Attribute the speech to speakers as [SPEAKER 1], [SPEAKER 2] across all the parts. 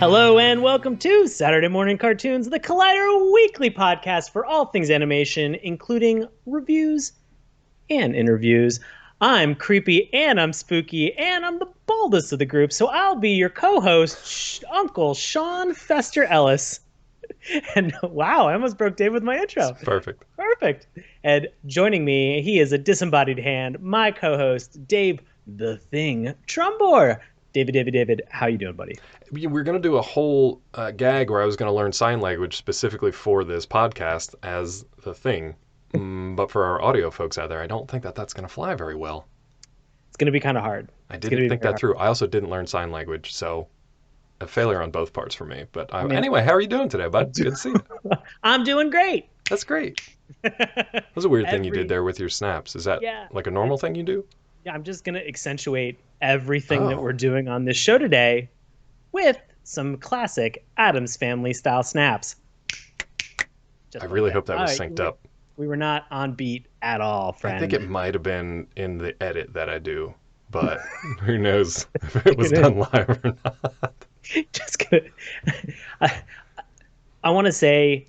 [SPEAKER 1] Hello and welcome to Saturday Morning Cartoons, the Collider weekly podcast for all things animation, including reviews and interviews. I'm creepy and I'm spooky and I'm the baldest of the group, so I'll be your co-host, Uncle Sean Fester Ellis. And wow, I almost broke Dave with my intro.
[SPEAKER 2] It's perfect.
[SPEAKER 1] Perfect. And joining me, he is a disembodied hand, my co-host, Dave the Thing Trumbore. David, how you doing, buddy?
[SPEAKER 2] We're going to do a whole gag where I was going to learn sign language specifically for this podcast as the thing. But for our audio folks out there, I don't think that that's going to fly very well.
[SPEAKER 1] It's going to be kind of hard.
[SPEAKER 2] I didn't think that through. I also didn't learn sign language, so a failure on both parts for me. But anyway, how are you doing today, bud? It's good to see you.
[SPEAKER 1] I'm doing great.
[SPEAKER 2] That's great. That was a weird thing you did there with your snaps. Is that like a normal thing you do?
[SPEAKER 1] Yeah, I'm just going to accentuate everything that we're doing on this show today with some classic Addams Family style snaps.
[SPEAKER 2] I really hope that was synced up.
[SPEAKER 1] We were not on beat at all, friend.
[SPEAKER 2] I think it might have been in the edit that I do, but who knows if it was done live or not.
[SPEAKER 1] Just gonna. I want to say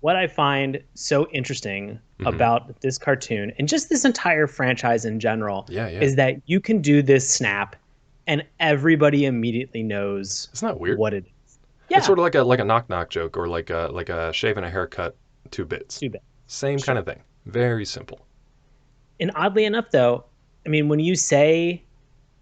[SPEAKER 1] what I find so interesting about this cartoon and just this entire franchise in general is that you can do this snap and everybody immediately knows
[SPEAKER 2] Isn't that weird?
[SPEAKER 1] What it is. Yeah.
[SPEAKER 2] It's sort of like a knock-knock joke or like a shave and a haircut, 2 bits.
[SPEAKER 1] 2 bits.
[SPEAKER 2] Same kind of thing. Very simple.
[SPEAKER 1] And oddly enough, though, I mean, when you say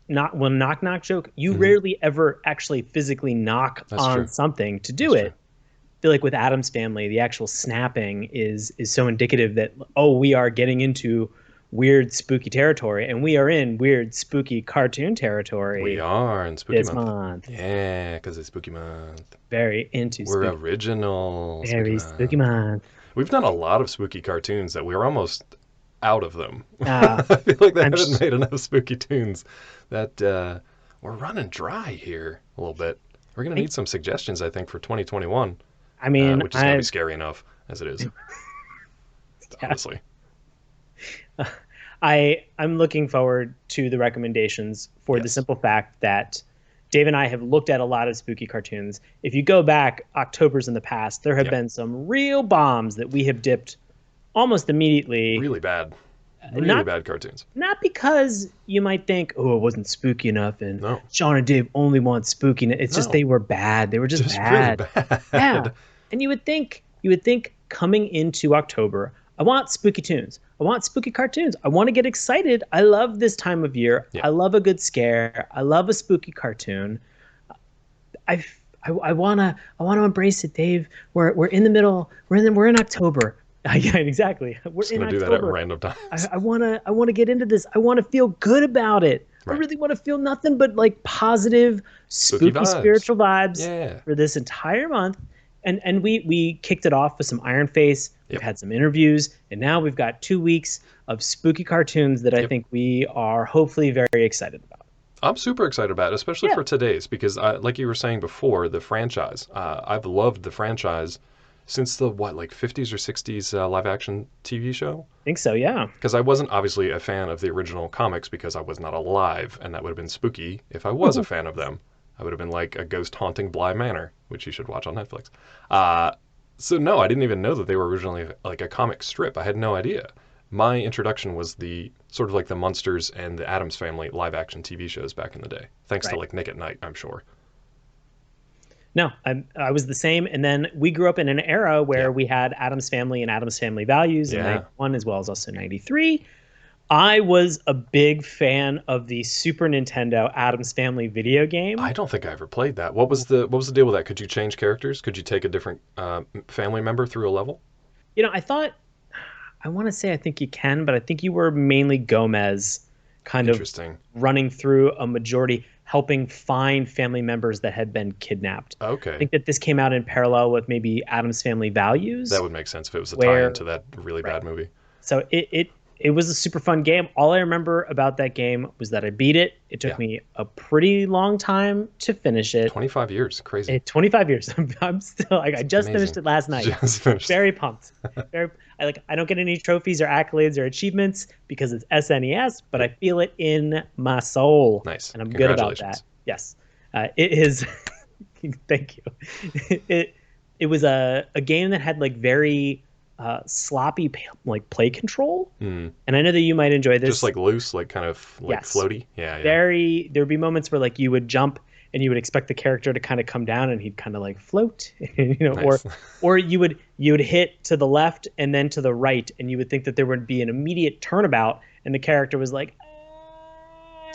[SPEAKER 1] knock-knock joke, you rarely ever actually physically knock on something to do it. I feel like with Addams Family, the actual snapping is so indicative that, we are getting into weird, spooky territory, and we are in weird, spooky cartoon territory.
[SPEAKER 2] We are in spooky
[SPEAKER 1] this month.
[SPEAKER 2] Yeah, because it's spooky month.
[SPEAKER 1] Very into
[SPEAKER 2] We're
[SPEAKER 1] spooky.
[SPEAKER 2] original.
[SPEAKER 1] Very spooky month.
[SPEAKER 2] We've done a lot of spooky cartoons that we're almost out of them. I feel like they haven't made enough spooky tunes that we're running dry here a little bit. We're going to need some suggestions, I think, for 2021.
[SPEAKER 1] I mean,
[SPEAKER 2] which is going to be scary enough as it is. Honestly.
[SPEAKER 1] I'm looking forward to the recommendations for the simple fact that Dave and I have looked at a lot of spooky cartoons. If you go back Octobers in the past, there have been some real bombs that we have dipped almost immediately.
[SPEAKER 2] Really bad. Really bad cartoons.
[SPEAKER 1] Not because you might think, it wasn't spooky enough and Sean and Dave only want spooky. It's just they were bad. They were just bad.
[SPEAKER 2] Really bad.
[SPEAKER 1] Yeah. And you would think coming into October, I want spooky tunes. I want spooky cartoons. I want to get excited. I love this time of year. I love a good scare. I love a spooky cartoon. I wanna embrace it, Dave. We're in the middle. We're in October. Yeah, exactly. We're
[SPEAKER 2] just gonna do that at random times.
[SPEAKER 1] I wanna get into this. I wanna feel good about it. Right. I really want to feel nothing but like positive, spooky spiritual vibes for this entire month. And we kicked it off with some Iron Face. We've had some interviews, and now we've got 2 weeks of spooky cartoons that I think we are hopefully very excited about.
[SPEAKER 2] I'm super excited about it, especially for today's, because like you were saying before, the franchise. I've loved the franchise since the 50s or 60s live-action TV show?
[SPEAKER 1] I think so, yeah.
[SPEAKER 2] Because I wasn't obviously a fan of the original comics because I was not alive, and that would have been spooky if I was a fan of them. I would have been like a ghost haunting Bly Manor, which you should watch on Netflix. So no, I didn't even know that they were originally like a comic strip. I had no idea. My introduction was the sort of like the Munsters and the Addams Family live action TV shows back in the day. Thanks to like Nick at Night, I'm sure.
[SPEAKER 1] No, I was the same. And then we grew up in an era where we had Addams Family and Addams Family Values in 91 as well as also 93. I was a big fan of the Super Nintendo Addams Family video game.
[SPEAKER 2] I don't think I ever played that. What was the deal with that? Could you change characters? Could you take a different family member through a level?
[SPEAKER 1] I want to say I think you can, but I think you were mainly Gomez kind of running through a majority, helping find family members that had been kidnapped.
[SPEAKER 2] Okay.
[SPEAKER 1] I think that this came out in parallel with maybe Addams Family Values.
[SPEAKER 2] That would make sense if it was a tie-in to that really bad movie.
[SPEAKER 1] So it was a super fun game. All I remember about that game was that I beat it. It took me a pretty long time to finish it.
[SPEAKER 2] 25 years. Crazy.
[SPEAKER 1] 25 years. I'm still like, I just finished it last night.
[SPEAKER 2] Just finished.
[SPEAKER 1] Very pumped. I don't get any trophies or accolades or achievements because it's SNES, but I feel it in my soul.
[SPEAKER 2] Nice.
[SPEAKER 1] And I'm good about that. Yes. It is Thank you. It was a game that had like very sloppy like play control, and I know that you might enjoy this.
[SPEAKER 2] Just like loose, like kind of like
[SPEAKER 1] Yes.
[SPEAKER 2] floaty. Yeah, yeah.
[SPEAKER 1] There would be moments where like you would jump and you would expect the character to kind of come down and he'd kind of like float,
[SPEAKER 2] Nice.
[SPEAKER 1] or you would hit to the left and then to the right, and you would think that there would be an immediate turnabout, and the character was like,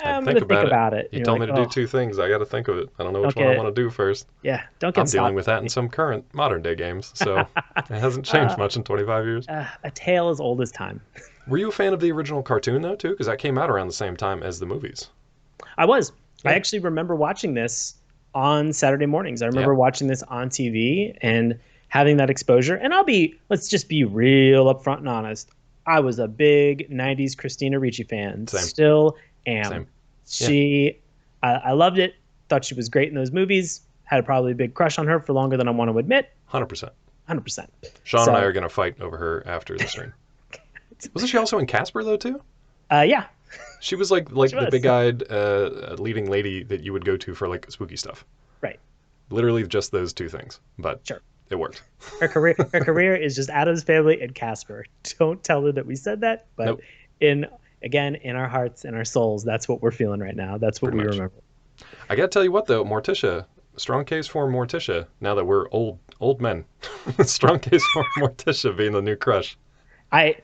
[SPEAKER 1] I'm going to think about it.
[SPEAKER 2] You told me to do two things. I got to think of it. I don't know which one I want to do first.
[SPEAKER 1] Yeah, don't get
[SPEAKER 2] I'm dealing with that in some current modern day games, so it hasn't changed much in 25 years.
[SPEAKER 1] A tale as old as time.
[SPEAKER 2] Were you a fan of the original cartoon, though, too? Because that came out around the same time as the movies.
[SPEAKER 1] I was.
[SPEAKER 2] Yeah.
[SPEAKER 1] I actually remember watching this on Saturday mornings. I remember watching this on TV and having that exposure. And let's just be real upfront and honest. I was a big 90s Christina Ricci fan.
[SPEAKER 2] Same.
[SPEAKER 1] Still am.
[SPEAKER 2] Same.
[SPEAKER 1] I loved it. Thought she was great in those movies. Had probably a big crush on her for longer than I want to admit.
[SPEAKER 2] 100%.
[SPEAKER 1] 100%.
[SPEAKER 2] Sean and I are going to fight over her after the stream. Wasn't she also in Casper, though, too?
[SPEAKER 1] Yeah.
[SPEAKER 2] She was like the big-eyed leading lady that you would go to for like spooky stuff.
[SPEAKER 1] Right.
[SPEAKER 2] Literally just those two things, but
[SPEAKER 1] sure.
[SPEAKER 2] It worked.
[SPEAKER 1] Her career is just Addams Family and Casper. Don't tell her that we said that, but
[SPEAKER 2] nope.
[SPEAKER 1] in our hearts and our souls, that's what we're feeling right now. That's what we remember.
[SPEAKER 2] I got to tell you what, though, Morticia, strong case for Morticia. Now that we're old men, strong case for Morticia being the new crush.
[SPEAKER 1] I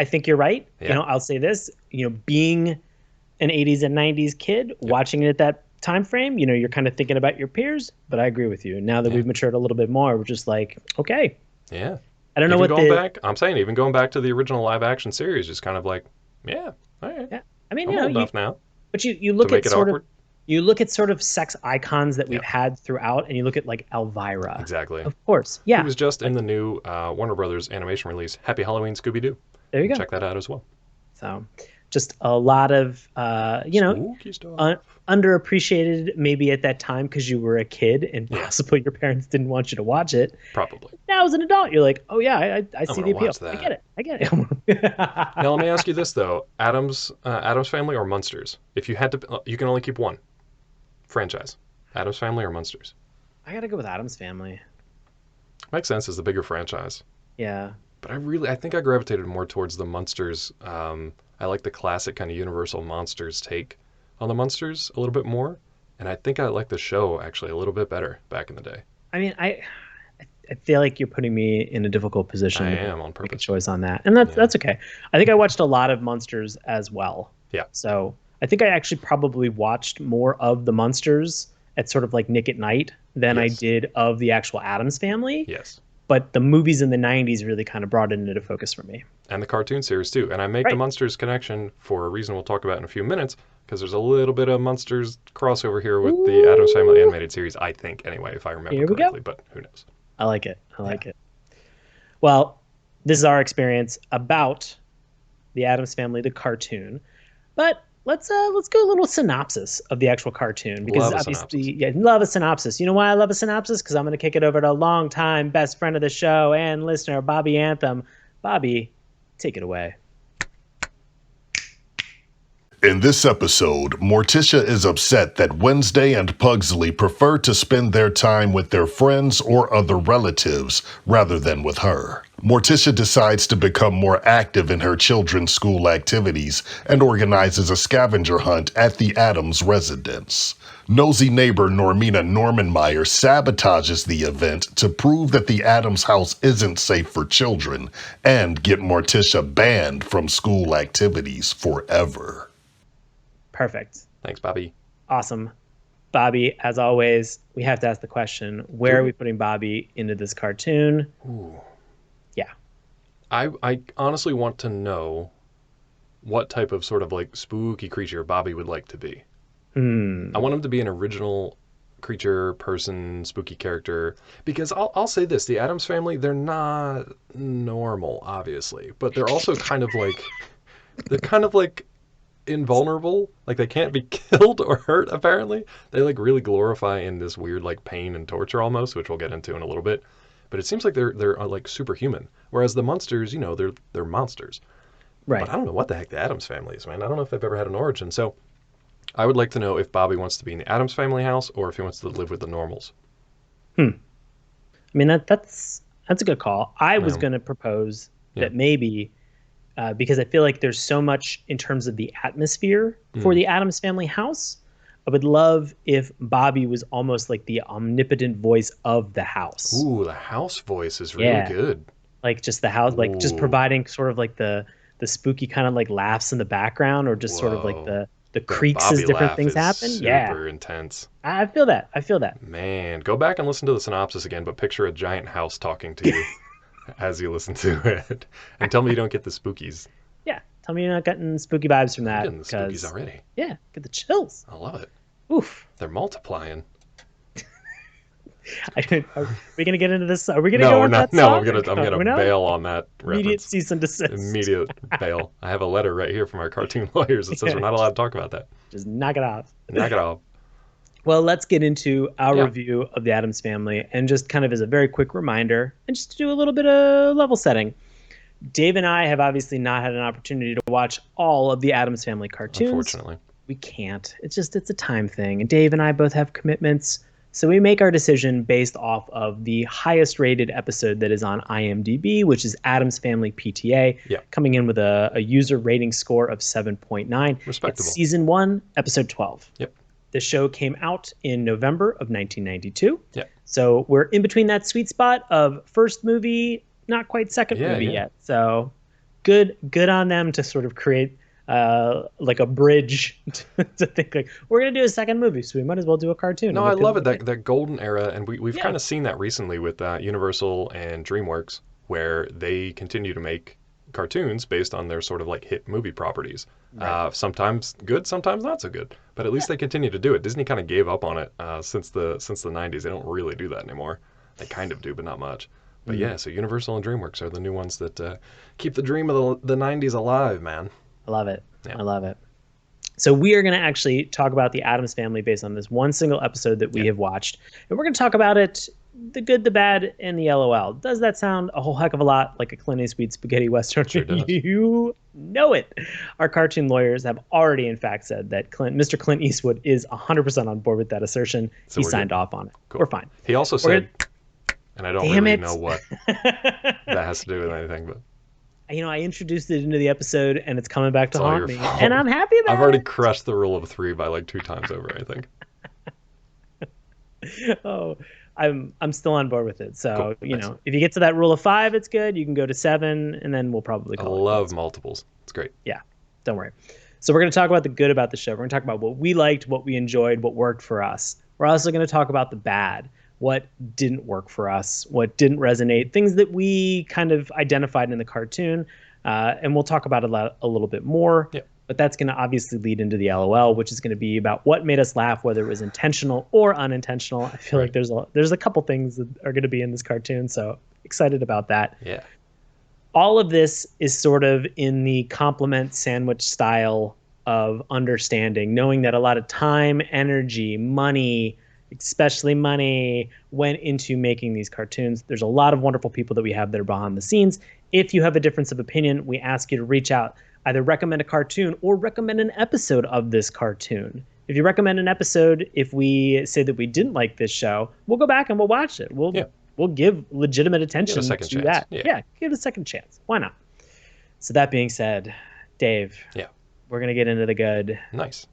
[SPEAKER 1] think you're right.
[SPEAKER 2] Yeah.
[SPEAKER 1] I'll say this. Being an 80s and 90s kid, watching it at that time frame, you're kind of thinking about your peers. But I agree with you. Now that we've matured a little bit more, we're just like, okay.
[SPEAKER 2] Yeah.
[SPEAKER 1] I don't know what
[SPEAKER 2] I'm saying even going back to the original live action series, just kind of like, yeah, all right.
[SPEAKER 1] Yeah. I mean,
[SPEAKER 2] I'm old enough now.
[SPEAKER 1] But you look at sort of sex icons that we've had throughout, and you look at like Elvira.
[SPEAKER 2] Exactly.
[SPEAKER 1] Of course. Yeah.
[SPEAKER 2] He was just in the new Warner Brothers animation release, Happy Halloween, Scooby-Doo.
[SPEAKER 1] There you go.
[SPEAKER 2] Check that out as well.
[SPEAKER 1] So, just a lot of
[SPEAKER 2] spooky stuff.
[SPEAKER 1] Underappreciated maybe at that time because you were a kid and possibly your parents didn't want you to watch it.
[SPEAKER 2] Probably.
[SPEAKER 1] Now as an adult, you're like, oh yeah, I see the appeal. I get it.
[SPEAKER 2] Now let me ask you this though: Addams Family or Munsters? If you had to, you can only keep one franchise: Addams Family or Munsters.
[SPEAKER 1] I gotta go with Addams Family.
[SPEAKER 2] Makes sense as the bigger franchise.
[SPEAKER 1] Yeah.
[SPEAKER 2] But I think I gravitated more towards the Munsters. I like the classic kind of Universal Monsters take on the Munsters a little bit more, and I think I like the show actually a little bit better back in the day.
[SPEAKER 1] I mean, I feel like you're putting me in a difficult position.
[SPEAKER 2] I am on purpose.
[SPEAKER 1] Make a choice on that, and that's okay. I think I watched a lot of Munsters as well.
[SPEAKER 2] Yeah.
[SPEAKER 1] So I think I actually probably watched more of the Munsters at sort of like Nick at Night than I did of the actual Addams Family.
[SPEAKER 2] Yes.
[SPEAKER 1] But the movies in the 90s really kind of brought it into focus for me.
[SPEAKER 2] And the cartoon series, too. And I make the Munsters connection for a reason we'll talk about in a few minutes, because there's a little bit of Munsters crossover here with the Addams Family animated series, I think, anyway, if I remember correctly. But who knows?
[SPEAKER 1] I like it. I like it. Well, this is our experience about the Addams Family, the cartoon. But let's go a little synopsis of the actual cartoon, because love a synopsis. You know why I love a synopsis? Because I'm going to kick it over to a longtime best friend of the show and listener, Bobby Anthem. Bobby, take it away.
[SPEAKER 3] In this episode, Morticia is upset that Wednesday and Puglsey prefer to spend their time with their friends or other relatives rather than with her. Morticia decides to become more active in her children's school activities and organizes a scavenger hunt at the Addams residence. Nosy neighbor Normina Normanmeyer sabotages the event to prove that the Addams house isn't safe for children and get Morticia banned from school activities forever.
[SPEAKER 1] Perfect.
[SPEAKER 2] Thanks, Bobby.
[SPEAKER 1] Awesome. Bobby, as always, we have to ask the question, where are we putting Bobby into this cartoon?
[SPEAKER 2] Ooh.
[SPEAKER 1] Yeah.
[SPEAKER 2] I honestly want to know what type of sort of like spooky creature Bobby would like to be. I want him to be an original creature, person, spooky character, because I'll say this, the Addams Family, they're not normal, obviously, but they're also kind of like invulnerable. Like they can't be killed or hurt, apparently. They like really glorify in this weird like pain and torture almost, which we'll get into in a little bit. But it seems like they're like superhuman. Whereas the monsters, they're monsters.
[SPEAKER 1] Right.
[SPEAKER 2] But I don't know what the heck the Addams Family is, man. I don't know if they've ever had an origin. So I would like to know if Bobby wants to be in the Addams Family house or if he wants to live with the normals.
[SPEAKER 1] I mean, that's a good call. I was going to propose that maybe, because I feel like there's so much in terms of the atmosphere for the Addams Family house, I would love if Bobby was almost like the omnipotent voice of the house.
[SPEAKER 2] Ooh, the house voice is really good.
[SPEAKER 1] Like just the house, like just providing sort of like the spooky kind of like laughs in the background, or just sort of like the creaks as different things happen.
[SPEAKER 2] Super intense.
[SPEAKER 1] I feel that.
[SPEAKER 2] Man, go back and listen to the synopsis again, but picture a giant house talking to you as you listen to it. And tell me you don't get the spookies.
[SPEAKER 1] Yeah, tell me you're not getting spooky vibes from that.
[SPEAKER 2] I'm getting the spookies already.
[SPEAKER 1] Yeah, get the chills.
[SPEAKER 2] I love it.
[SPEAKER 1] Oof.
[SPEAKER 2] They're multiplying.
[SPEAKER 1] Are we gonna get into this? Are we gonna go on that song?
[SPEAKER 2] No, I'm gonna bail on that reference.
[SPEAKER 1] Immediate cease and desist.
[SPEAKER 2] Immediate bail. I have a letter right here from our cartoon lawyers that says we're not allowed to talk about that.
[SPEAKER 1] Just knock it off.
[SPEAKER 2] Knock it off.
[SPEAKER 1] Well, let's get into our review of the Addams Family, and just kind of as a very quick reminder, and just to do a little bit of level setting. Dave and I have obviously not had an opportunity to watch all of the Addams Family cartoons.
[SPEAKER 2] Unfortunately.
[SPEAKER 1] We can't. It's a time thing. And Dave and I both have commitments. So we make our decision based off of the highest rated episode that is on IMDb, which is Addams Family PTA, coming in with a user rating score of 7.9.
[SPEAKER 2] Respectable.
[SPEAKER 1] It's season 1, episode 12.
[SPEAKER 2] Yep.
[SPEAKER 1] The show came out in November of 1992.
[SPEAKER 2] Yep.
[SPEAKER 1] So we're in between that sweet spot of first movie, not quite second movie yet. So good on them to sort of create like a bridge to think like we're gonna do a second movie, so we might as well do a cartoon.
[SPEAKER 2] No, I love it, that golden era, and we've kind of seen that recently with Universal and DreamWorks, where they continue to make cartoons based on their sort of like hit movie properties. Right. Sometimes good, sometimes not so good, but at least they continue to do it. Disney kind of gave up on it since the 90s. They don't really do that anymore. They kind of do, but not much. But so Universal and DreamWorks are the new ones that keep the dream of the 90s alive, man.
[SPEAKER 1] I love it. Yeah. I love it. So we are going to actually talk about the Addams Family based on this one single episode that we have watched. And we're going to talk about it, the good, the bad, and the LOL. Does that sound a whole heck of a lot like a Clint Eastwood spaghetti western?
[SPEAKER 2] Sure does.
[SPEAKER 1] You know it. Our cartoon lawyers have already, in fact, said that Mr. Clint Eastwood is 100% on board with that assertion. So he signed off on it. Cool. We're fine.
[SPEAKER 2] He also said, and I don't really know what that has to do with anything, but...
[SPEAKER 1] I introduced it into the episode, and it's coming back to haunt me, and I'm happy about it.
[SPEAKER 2] I've already crushed the rule of 3 by like 2 times over, I think.
[SPEAKER 1] Oh, I'm still on board with it. So, cool. If you get to that rule of 5, it's good. You can go to 7, and then we'll probably call it.
[SPEAKER 2] I love multiples. It's great.
[SPEAKER 1] Yeah, don't worry. So we're going to talk about the good about the show. We're going to talk about what we liked, what we enjoyed, what worked for us. We're also going to talk about the bad. What didn't work for us, what didn't resonate, things that we kind of identified in the cartoon, and we'll talk about it a little bit more.
[SPEAKER 2] Yep.
[SPEAKER 1] But that's going to obviously lead into the LOL, which is going to be about what made us laugh, whether it was intentional or unintentional. I feel like there's a couple things that are going to be in this cartoon, so excited about that.
[SPEAKER 2] Yeah. All
[SPEAKER 1] of this is sort of in the compliment sandwich style of understanding, knowing that a lot of time, energy, money, especially money, went into making these cartoons. There's a lot of wonderful people that we have that are behind the scenes. If you have a difference of opinion, we ask you to reach out, either recommend a cartoon or recommend an episode of this cartoon. If you recommend an episode, if we say that we didn't like this show, we'll go back and we'll watch it. We'll give legitimate attention to that. Yeah, give it a second chance. Why not? So that being said, Dave, we're going to get into the good.
[SPEAKER 2] Nice.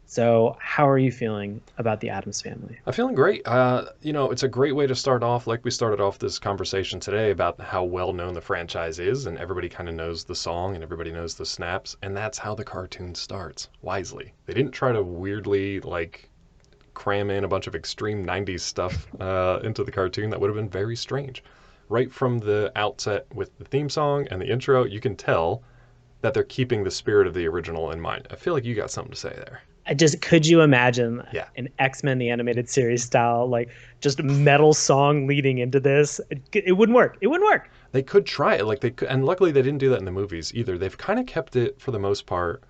[SPEAKER 1] So how are you feeling about the Addams Family?
[SPEAKER 2] I'm feeling great. It's a great way to start off, like we started off this conversation today, about how well-known the franchise is, and everybody kind of knows the song, and everybody knows the snaps, and that's how the cartoon starts, wisely. They didn't try to weirdly, cram in a bunch of extreme 90s stuff into the cartoon. That would have been very strange. Right from the outset with the theme song and the intro, you can tell that they're keeping the spirit of the original in mind. I feel like you got something to say there.
[SPEAKER 1] Could you imagine an X-Men the animated series style, just metal song leading into this? It wouldn't work. It wouldn't work.
[SPEAKER 2] They could try it, and luckily they didn't do that in the movies either. They've kind of kept it, for the most part,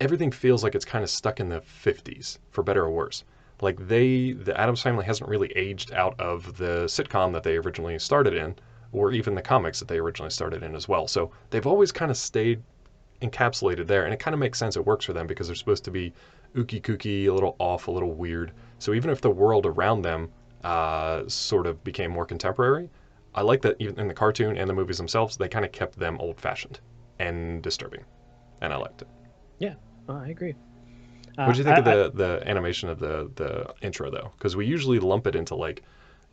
[SPEAKER 2] everything feels like it's kind of stuck in the 50s, for better or worse. The Addams Family hasn't really aged out of the sitcom that they originally started in, or even the comics that they originally started in as well. So they've always kind of stayed encapsulated there, and it kind of makes sense. It works for them because they're supposed to be ooky kooky, a little off, a little weird. So even if the world around them sort of became more contemporary, I like that even in the cartoon and the movies themselves, they kind of kept them old-fashioned and disturbing, and I liked it.
[SPEAKER 1] Yeah, I agree.
[SPEAKER 2] What do you think of the animation of the intro, though? Because we usually lump it into like,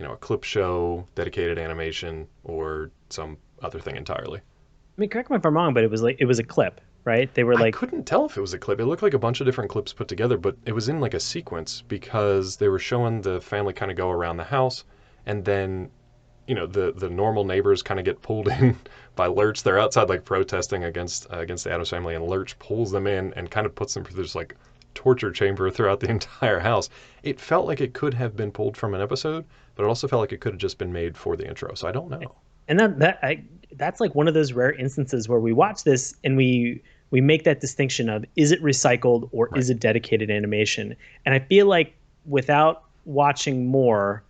[SPEAKER 2] a clip show, dedicated animation, or some other thing entirely.
[SPEAKER 1] I mean, correct me if I'm wrong, but it was a clip, right? They were
[SPEAKER 2] I couldn't tell if it was a clip. It looked like a bunch of different clips put together, but it was in like a sequence because they were showing the family kind of go around the house, and then, the normal neighbors kind of get pulled in by Lurch. They're outside like protesting against the Addams Family, and Lurch pulls them in and kind of puts them through this like torture chamber throughout the entire house. It felt like it could have been pulled from an episode, but it also felt like it could have just been made for the intro. So I don't know.
[SPEAKER 1] And that's like one of those rare instances where we watch this and we make that distinction of, is it recycled or is it dedicated animation? And I feel like without watching more,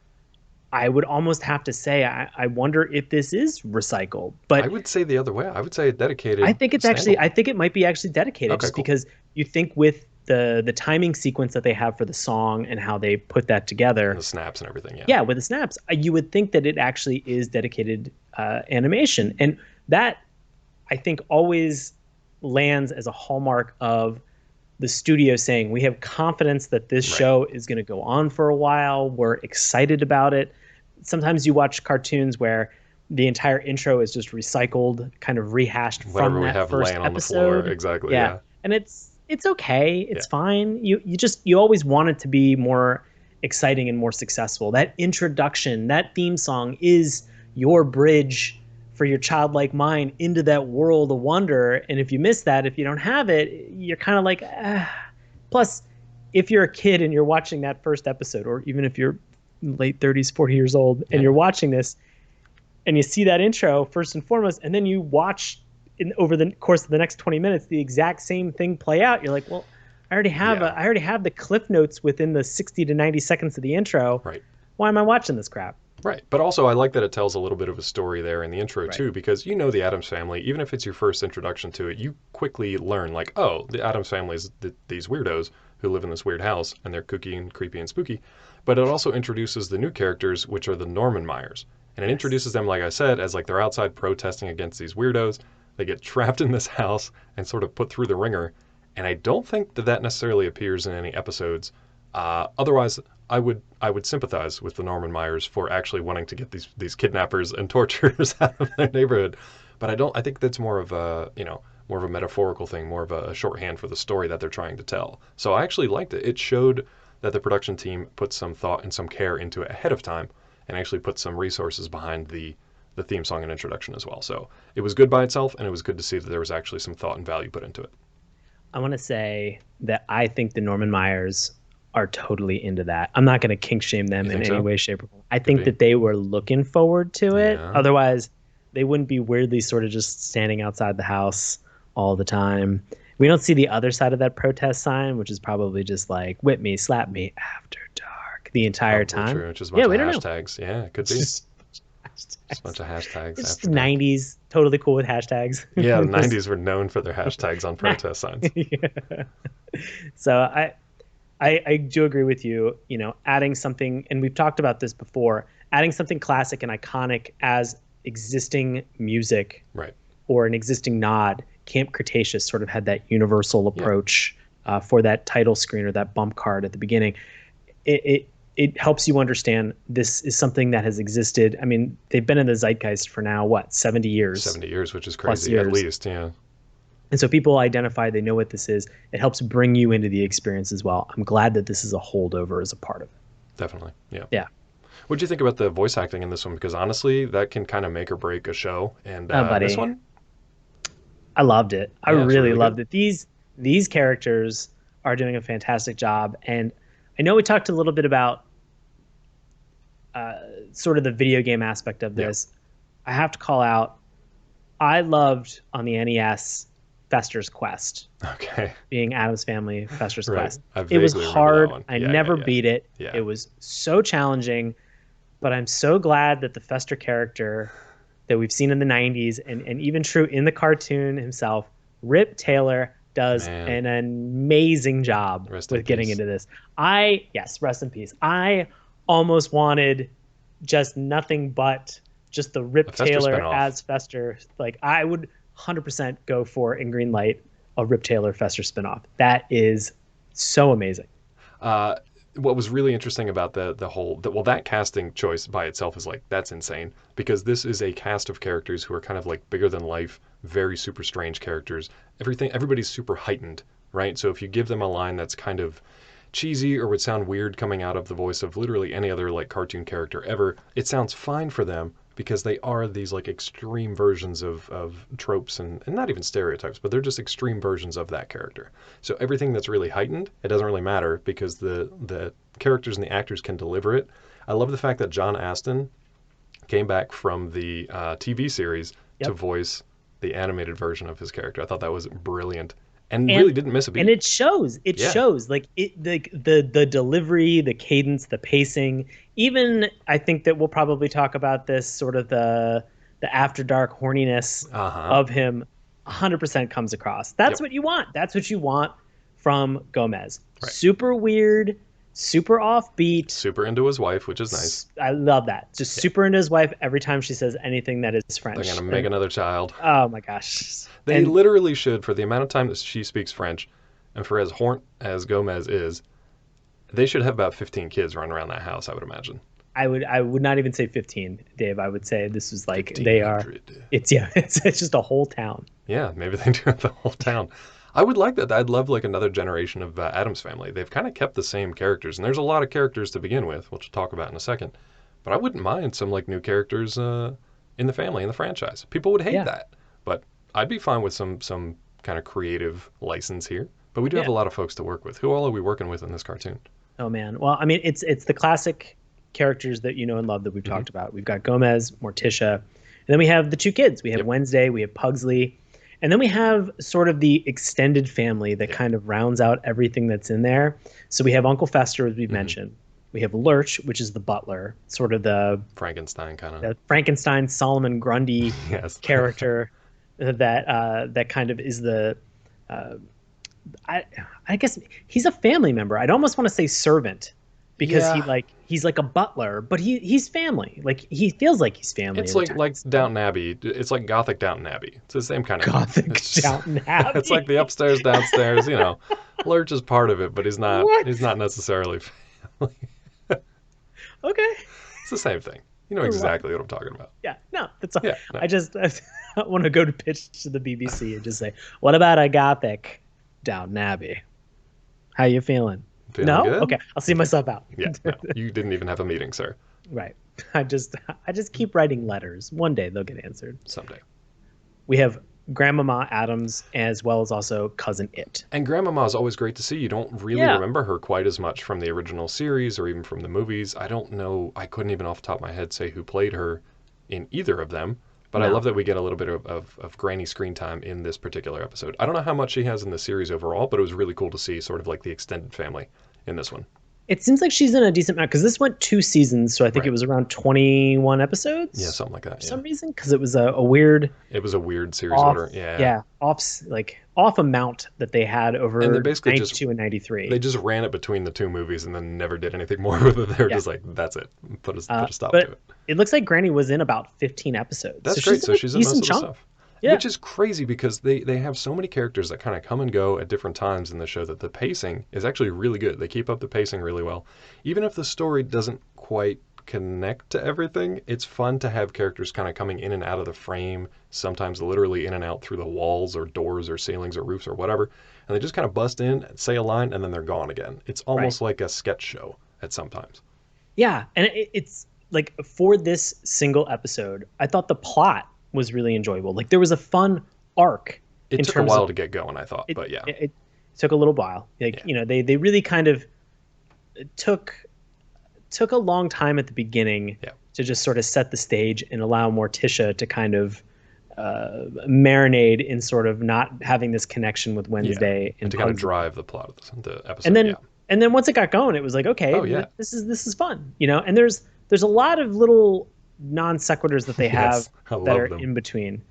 [SPEAKER 1] I would almost have to say I wonder if this is recycled. But
[SPEAKER 2] I would say the other way. I would say dedicated.
[SPEAKER 1] I think it might be actually dedicated,
[SPEAKER 2] okay,
[SPEAKER 1] just
[SPEAKER 2] cool.
[SPEAKER 1] because you think with the timing sequence that they have for the song and how they put that together,
[SPEAKER 2] and the snaps and everything.
[SPEAKER 1] Yeah, with the snaps, you would think that it actually is dedicated animation, and that I think always lands as a hallmark of the studio saying, we have confidence that this show is going to go on for a while. We're excited about it. Sometimes you watch cartoons where the entire intro is just recycled, kind of rehashed
[SPEAKER 2] Whatever
[SPEAKER 1] from
[SPEAKER 2] we
[SPEAKER 1] that
[SPEAKER 2] have
[SPEAKER 1] first
[SPEAKER 2] laying
[SPEAKER 1] episode.
[SPEAKER 2] on the floor. Exactly. Yeah.
[SPEAKER 1] And it's okay. It's fine. You always want it to be more exciting and more successful. That introduction, that theme song is your bridge for your childlike mind into that world of wonder. And if you miss that, if you don't have it, you're kind of like, ah. Plus, if you're a kid and you're watching that first episode, or even if you're late 30s, 40 years old, and you're watching this, and you see that intro first and foremost, and then you watch over the course of the next 20 minutes the exact same thing play out, you're like, well, I already have the cliff notes within the 60 to 90 seconds of the intro.
[SPEAKER 2] Right.
[SPEAKER 1] Why am I watching this crap?
[SPEAKER 2] Right. But also I like that it tells a little bit of a story there in the intro too, because the Addams Family, even if it's your first introduction to it, you quickly learn like, oh, the Addams Family is these weirdos who live in this weird house and they're kooky and creepy and spooky. But it also introduces the new characters, which are the Norman Myers. And it introduces them, like I said, as like they're outside protesting against these weirdos. They get trapped in this house and sort of put through the ringer. And I don't think that necessarily appears in any episodes. Otherwise, I would sympathize with the Norman Myers for actually wanting to get these kidnappers and torturers out of their neighborhood. But I think that's more of a metaphorical thing, more of a shorthand for the story that they're trying to tell. So I actually liked it. It showed that the production team put some thought and some care into it ahead of time, and actually put some resources behind the theme song and introduction as well. So it was good by itself, and it was good to see that there was actually some thought and value put into it.
[SPEAKER 1] I want to say that I think the Norman Myers are totally into that. I'm not going to kink shame them in any way, shape, or form. I think that they were looking forward to it. Yeah. Otherwise, they wouldn't be weirdly sort of just standing outside the house all the time. We don't see the other side of that protest sign, which is probably just like, whip me, slap me, after dark the entire time.
[SPEAKER 2] True. Just a bunch of hashtags. Yeah, it could be. Just a bunch of hashtags.
[SPEAKER 1] It's the 90s, totally cool with hashtags.
[SPEAKER 2] Yeah, the 90s were known for their hashtags on protest signs.
[SPEAKER 1] Yeah. So I do agree with you, adding something, and we've talked about this before, adding something classic and iconic as existing music,
[SPEAKER 2] right,
[SPEAKER 1] or an existing nod. Camp Cretaceous sort of had that universal approach for that title screen or that bump card at the beginning. It helps you understand this is something that has existed. I mean, they've been in the zeitgeist for now, 70 years?
[SPEAKER 2] 70 years, which is crazy, at least, yeah.
[SPEAKER 1] And so people identify, they know what this is. It helps bring you into the experience as well. I'm glad that this is a holdover as a part of it.
[SPEAKER 2] Definitely, yeah.
[SPEAKER 1] Yeah.
[SPEAKER 2] What'd you think about the voice acting in this one? Because honestly, that can kind of make or break a show. And this one?
[SPEAKER 1] I loved it. I really loved it. These characters are doing a fantastic job. And I know we talked a little bit about sort of the video game aspect of this. Yeah. I have to call out, I loved on the NES Fester's Quest.
[SPEAKER 2] Okay.
[SPEAKER 1] Being Addams Family Fester's Quest.
[SPEAKER 2] It
[SPEAKER 1] was hard. I never beat it.
[SPEAKER 2] Yeah.
[SPEAKER 1] It was so challenging, but I'm so glad that the Fester character that we've seen in the 90s and even true in the cartoon himself Rip Taylor does an amazing job with getting into this. Rest in peace. I almost wanted just nothing but just the Rip Taylor as Fester. Like, I would 100% go for in green light a Rip Taylor Fester spinoff. That is so amazing.
[SPEAKER 2] What was really interesting about that casting choice by itself is like, that's insane, because this is a cast of characters who are kind of like bigger than life, very super strange characters. Everybody's super heightened, right? So if you give them a line that's kind of cheesy or would sound weird coming out of the voice of literally any other like cartoon character ever, it sounds fine for them because they are these like extreme versions of tropes and not even stereotypes, but they're just extreme versions of that character. So everything that's really heightened, it doesn't really matter because the characters and the actors can deliver it. I love the fact that John Astin came back from the TV series to voice the animated version of his character. I thought that was brilliant. And really didn't miss a beat.
[SPEAKER 1] And it shows. It shows. Like the delivery, the cadence, the pacing. Even I think that we'll probably talk about this sort of the after dark horniness of him 100% comes across. That's what you want. That's what you want from Gomez. Right. Super weird, super offbeat.
[SPEAKER 2] Super into his wife, which is nice.
[SPEAKER 1] I love that. Just super into his wife every time she says anything that is French.
[SPEAKER 2] They're going to make another child.
[SPEAKER 1] Oh my gosh.
[SPEAKER 2] They literally should, for the amount of time that she speaks French, and for as horny as Gomez is, they should have about 15 kids running around that house, I would imagine.
[SPEAKER 1] I would not even say 15, Dave. I would say this is like they are. It's just a whole town.
[SPEAKER 2] Yeah, maybe they do have the whole town. I would like that. I'd love like another generation of Addams Family. They've kind of kept the same characters, and there's a lot of characters to begin with, which we'll talk about in a second. But I wouldn't mind some like new characters in the family, in the franchise. People would hate that, but I'd be fine with some kind of creative license here. But we do have a lot of folks to work with. Who all are we working with in this cartoon?
[SPEAKER 1] Oh man, well, I mean, it's the classic characters that you know and love that we've talked about. We've got Gomez, Morticia, and then we have the two kids. We have Wednesday, we have Puglsey, and then we have sort of the extended family that kind of rounds out everything that's in there. So we have Uncle Fester, as we've mentioned. We have Lurch, which is the butler, sort of the
[SPEAKER 2] Frankenstein kind of.
[SPEAKER 1] The Frankenstein Solomon Grundy character that kind of is the. I guess he's a family member. I'd almost want to say servant, because he's like a butler, but he's family. Like he feels like he's family.
[SPEAKER 2] It's like Downton Abbey. It's like Gothic Downton Abbey. It's the same kind of
[SPEAKER 1] Gothic Downton Abbey.
[SPEAKER 2] It's like the upstairs, downstairs. You know, Lurch is part of it, but he's not. What? He's not necessarily family.
[SPEAKER 1] Okay.
[SPEAKER 2] It's the same thing. You know exactly what I'm talking about.
[SPEAKER 1] Yeah. No, that's all.
[SPEAKER 2] Yeah, no.
[SPEAKER 1] I want to go to pitch to the BBC and just say, "What about a Gothic Downton Abbey? How you feeling?"
[SPEAKER 2] Feeling good?
[SPEAKER 1] Okay, I'll see myself out.
[SPEAKER 2] Yeah, no, you didn't even have a meeting, sir.
[SPEAKER 1] Right. I just keep writing letters. One day they'll get answered.
[SPEAKER 2] Someday.
[SPEAKER 1] We have Grandmama Addams, as well as also Cousin It.
[SPEAKER 2] And Grandmama is always great to see. You don't really remember her quite as much from the original series or even from the movies. I don't know. I couldn't even off the top of my head say who played her in either of them. But I love that we get a little bit of granny screen time in this particular episode. I don't know how much she has in the series overall, but it was really cool to see sort of like the extended family in this one.
[SPEAKER 1] It seems like she's in a decent amount, because this went 2 seasons, so I think it was around 21 episodes.
[SPEAKER 2] Yeah, something like that.
[SPEAKER 1] For some reason, because it was a weird.
[SPEAKER 2] It was a weird series order. Yeah.
[SPEAKER 1] Yeah, off amount that they had over 92 and 93.
[SPEAKER 2] They just ran it between the 2 movies and then never did anything more with it. They were just like, that's it. Put a stop to it.
[SPEAKER 1] It looks like Granny was in about 15 episodes.
[SPEAKER 2] That's great. So she's in most of the stuff.
[SPEAKER 1] Yeah.
[SPEAKER 2] Which is crazy because they have so many characters that kind of come and go at different times in the show that the pacing is actually really good. They keep up the pacing really well. Even if the story doesn't quite connect to everything, it's fun to have characters kind of coming in and out of the frame, sometimes literally in and out through the walls or doors or ceilings or roofs or whatever. And they just kind of bust in, say a line, and then they're gone again. It's almost like a sketch show at sometimes.
[SPEAKER 1] Yeah, and it's like for this single episode, I thought the plot was really enjoyable. Like there was a fun arc.
[SPEAKER 2] It took a while to get going, I thought, but yeah.
[SPEAKER 1] It took a little while. Like, you know, they really kind of took a long time at the beginning to just sort of set the stage and allow Morticia to kind of marinate in sort of not having this connection with Wednesday
[SPEAKER 2] and to kind of drive the plot of the episode.
[SPEAKER 1] And then once it got going, it was like, okay, this is fun, you know. And there's a lot of little non sequiturs that they have that are in between,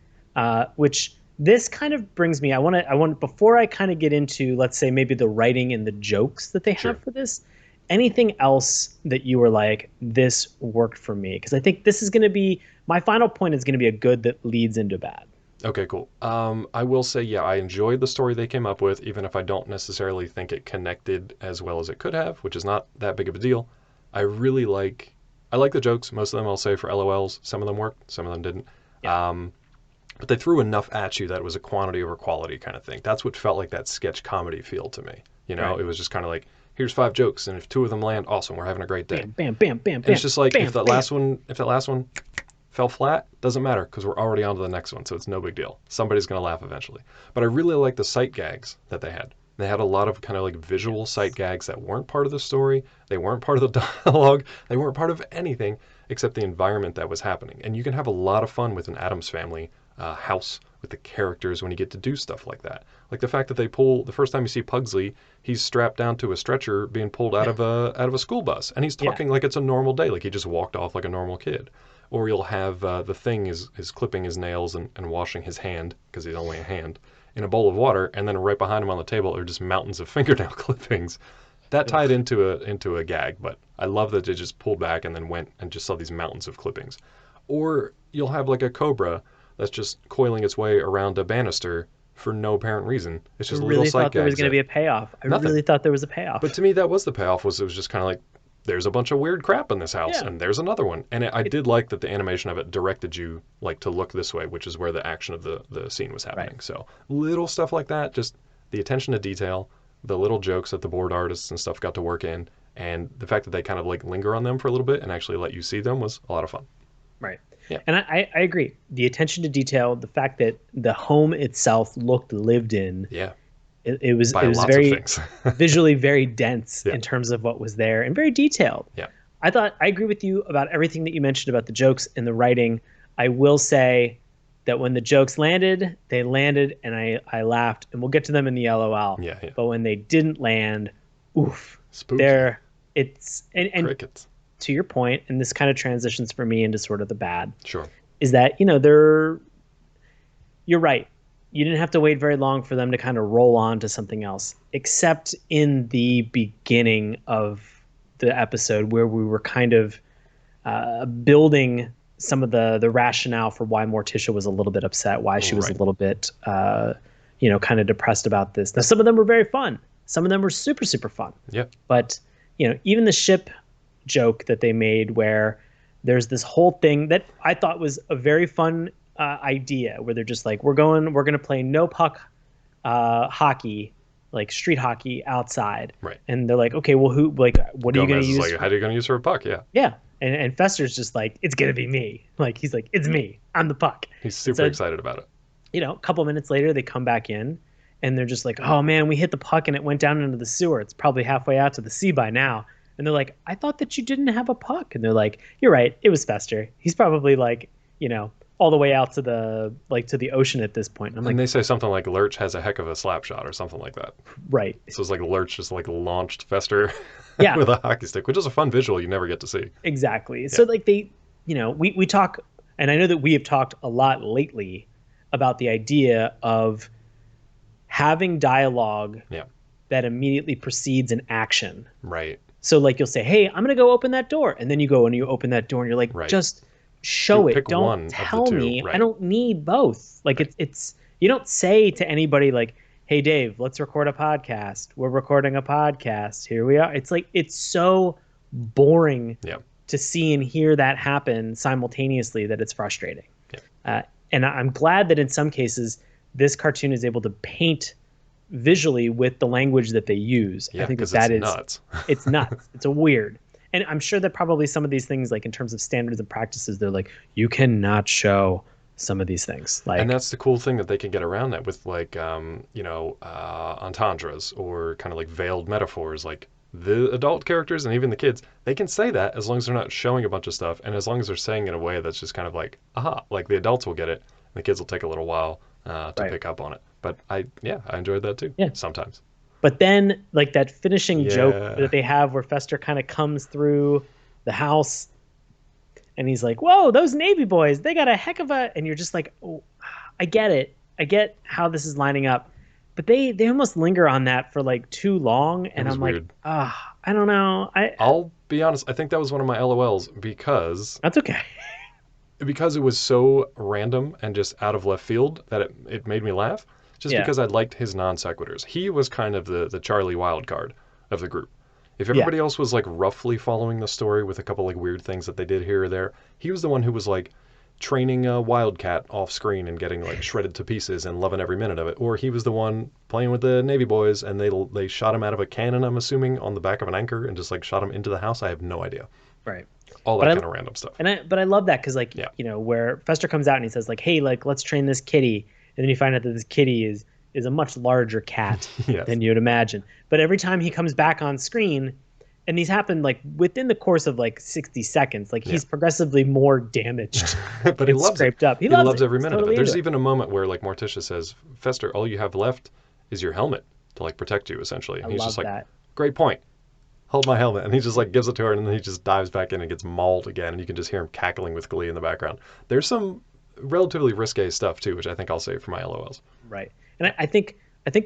[SPEAKER 1] which This kind of brings me, I want before I kind of get into, let's say, maybe the writing and the jokes that they have for this, anything else that you were like, this worked for me? Because I think this is going to be, my final point is going to be a good that leads into bad.
[SPEAKER 2] Okay, cool. I will say, yeah, I enjoyed the story they came up with, even if I don't necessarily think it connected as well as it could have, which is not that big of a deal. I like the jokes. Most of them I'll say for LOLs. Some of them worked, some of them didn't. Yeah. But they threw enough at you that it was a quantity over quality kind of thing. That's what felt like that sketch comedy feel to me. You know, It was just kind of like, here's 5 jokes, and if 2 of them land, awesome, we're having a great day.
[SPEAKER 1] Bam, bam, bam, bam,
[SPEAKER 2] and
[SPEAKER 1] bam.
[SPEAKER 2] It's just like,
[SPEAKER 1] bam,
[SPEAKER 2] if that last one fell flat, doesn't matter, because we're already on to the next one, so it's no big deal. Somebody's going to laugh eventually. But I really like the sight gags that they had. They had a lot of kind of like visual sight gags that weren't part of the story. They weren't part of the dialogue. They weren't part of anything except the environment that was happening. And you can have a lot of fun with an Addams Family house with the characters when you get to do stuff like that. Like the fact that the first time you see Puglsey, he's strapped down to a stretcher being pulled out of a school bus. And he's talking like it's a normal day, like he just walked off like a normal kid. Or you'll have the Thing is clipping his nails and washing his hand, because he's only a hand, in a bowl of water, and then right behind him on the table are just mountains of fingernail clippings. That tied into a gag, but I love that they just pulled back and then went and just saw these mountains of clippings. Or you'll have like a cobra that's just coiling its way around a banister for no apparent reason. It's just little sight gags.
[SPEAKER 1] I really thought there was going to be a payoff. Really thought there was a payoff.
[SPEAKER 2] But to me, that was the payoff. It was just kind of like, there's a bunch of weird crap in this house, and there's another one. And I did like that the animation of it directed you like to look this way, which is where the action of the scene was happening. Right. So little stuff like that, just the attention to detail, the little jokes that the board artists and stuff got to work in, and the fact that they kind of like linger on them for a little bit and actually let you see them was a lot of fun.
[SPEAKER 1] Right. Yeah. And I agree. The attention to detail, the fact that the home itself looked lived in.
[SPEAKER 2] Yeah.
[SPEAKER 1] It was very visually very dense in terms of what was there, and very detailed.
[SPEAKER 2] Yeah.
[SPEAKER 1] I agree with you about everything that you mentioned about the jokes and the writing. I will say that when the jokes landed, they landed, and I laughed, and we'll get to them in the LOL.
[SPEAKER 2] Yeah.
[SPEAKER 1] But when they didn't land, oof.
[SPEAKER 2] Spooky.
[SPEAKER 1] And
[SPEAKER 2] crickets.
[SPEAKER 1] To your point, and this kind of transitions for me into sort of the bad.
[SPEAKER 2] Sure.
[SPEAKER 1] Is that, you're right. You didn't have to wait very long for them to kind of roll on to something else, except in the beginning of the episode where we were kind of building some of the rationale for why Morticia was a little bit upset, why she was a little bit, kind of depressed about this. Now, some of them were very fun. Some of them were super, super fun.
[SPEAKER 2] Yeah.
[SPEAKER 1] But, even the ship joke that they made where there's this whole thing that I thought was a very fun idea, where they're just like, we're going to play no puck hockey, like street hockey outside.
[SPEAKER 2] Right.
[SPEAKER 1] And they're like, okay, well, what are you going to use?
[SPEAKER 2] Like, how are you going to use for a puck? Yeah.
[SPEAKER 1] Yeah. And Fester's just like, it's going to be me. Like, he's like, it's me. I'm the puck.
[SPEAKER 2] He's super excited about it.
[SPEAKER 1] A couple minutes later, they come back in and they're just like, oh man, we hit the puck and it went down into the sewer. It's probably halfway out to the sea by now. And they're like, I thought that you didn't have a puck. And they're like, you're right. It was Fester. He's probably like, all the way out to the ocean at this point.
[SPEAKER 2] And they say something like Lurch has a heck of a slap shot or something like that.
[SPEAKER 1] Right.
[SPEAKER 2] So it's like Lurch just like launched Fester
[SPEAKER 1] yeah.
[SPEAKER 2] with a hockey stick, which is a fun visual you never get to see.
[SPEAKER 1] Exactly. Yeah. So like we talk, and I know that we have talked a lot lately about the idea of having dialogue that immediately precedes an action.
[SPEAKER 2] Right.
[SPEAKER 1] So like you'll say, hey, I'm going to go open that door. And then you go and you open that door and you're like, just show it. Don't tell me. Right. I don't need both. Like it's you don't say to anybody like, hey, Dave, let's record a podcast. We're recording a podcast. Here we are. It's like, it's so boring to see and hear that happen simultaneously that it's frustrating. Yeah. And I'm glad that in some cases, this cartoon is able to paint visually with the language that they use.
[SPEAKER 2] Yeah,
[SPEAKER 1] I think
[SPEAKER 2] that is nuts.
[SPEAKER 1] It's nuts. It's a weird. And I'm sure that probably some of these things, like in terms of standards and practices, they're like, you cannot show some of these things. Like,
[SPEAKER 2] and that's the cool thing that they can get around that with, like, entendres or kind of like veiled metaphors. Like the adult characters and even the kids, they can say that as long as they're not showing a bunch of stuff, and as long as they're saying it in a way that's just kind of like, aha, like the adults will get it, and the kids will take a little while to pick up on it. But I enjoyed that too.
[SPEAKER 1] Yeah.
[SPEAKER 2] Sometimes.
[SPEAKER 1] But then, like that finishing joke that they have where Fester kind of comes through the house and he's like, whoa, those Navy boys, they got a heck of a... And you're just like, oh, I get it. I get how this is lining up, but they almost linger on that for like too long,
[SPEAKER 2] It
[SPEAKER 1] and
[SPEAKER 2] was
[SPEAKER 1] I'm like,
[SPEAKER 2] weird.
[SPEAKER 1] I don't know.
[SPEAKER 2] I'll be honest, I think that was one of my LOLs because
[SPEAKER 1] That's okay.
[SPEAKER 2] it was so random and just out of left field that it made me laugh just
[SPEAKER 1] Yeah.
[SPEAKER 2] because I liked his non sequiturs. He was kind of the Charlie wild card of the group. If
[SPEAKER 1] Yeah.
[SPEAKER 2] everybody else was like roughly following the story with a couple like weird things that they did here or there, he was the one who was like training a wildcat off screen and getting like shredded to pieces and loving every minute of it. Or he was the one playing with the Navy boys and they shot him out of a cannon, I'm assuming, on the back of an anchor and just like shot him into the house. I have no idea.
[SPEAKER 1] Right.
[SPEAKER 2] All
[SPEAKER 1] But
[SPEAKER 2] that
[SPEAKER 1] I
[SPEAKER 2] kind of random stuff.
[SPEAKER 1] but I love that because like
[SPEAKER 2] Yeah.
[SPEAKER 1] where Fester comes out and he says like, hey, like let's train this kitty, and then you find out that this kitty is a much larger cat
[SPEAKER 2] Yes.
[SPEAKER 1] than you'd imagine. But every time he comes back on screen, and these happen like within the course of like 60 seconds, like he's progressively more damaged.
[SPEAKER 2] But he
[SPEAKER 1] and
[SPEAKER 2] loves
[SPEAKER 1] scraped
[SPEAKER 2] it.
[SPEAKER 1] up.
[SPEAKER 2] He
[SPEAKER 1] loves
[SPEAKER 2] loves
[SPEAKER 1] it.
[SPEAKER 2] every
[SPEAKER 1] He's
[SPEAKER 2] minute
[SPEAKER 1] totally
[SPEAKER 2] of it. There's
[SPEAKER 1] into
[SPEAKER 2] even a moment where like Morticia says, Fester, all you have left is your helmet to like protect you essentially. And
[SPEAKER 1] I
[SPEAKER 2] he's
[SPEAKER 1] love
[SPEAKER 2] just like,
[SPEAKER 1] that.
[SPEAKER 2] great point. Hold my helmet. And he just like gives it to her and then he just dives back in and gets mauled again. And you can just hear him cackling with glee in the background. There's some relatively risque stuff too, which I think I'll save for my LOLs.
[SPEAKER 1] Right. And I think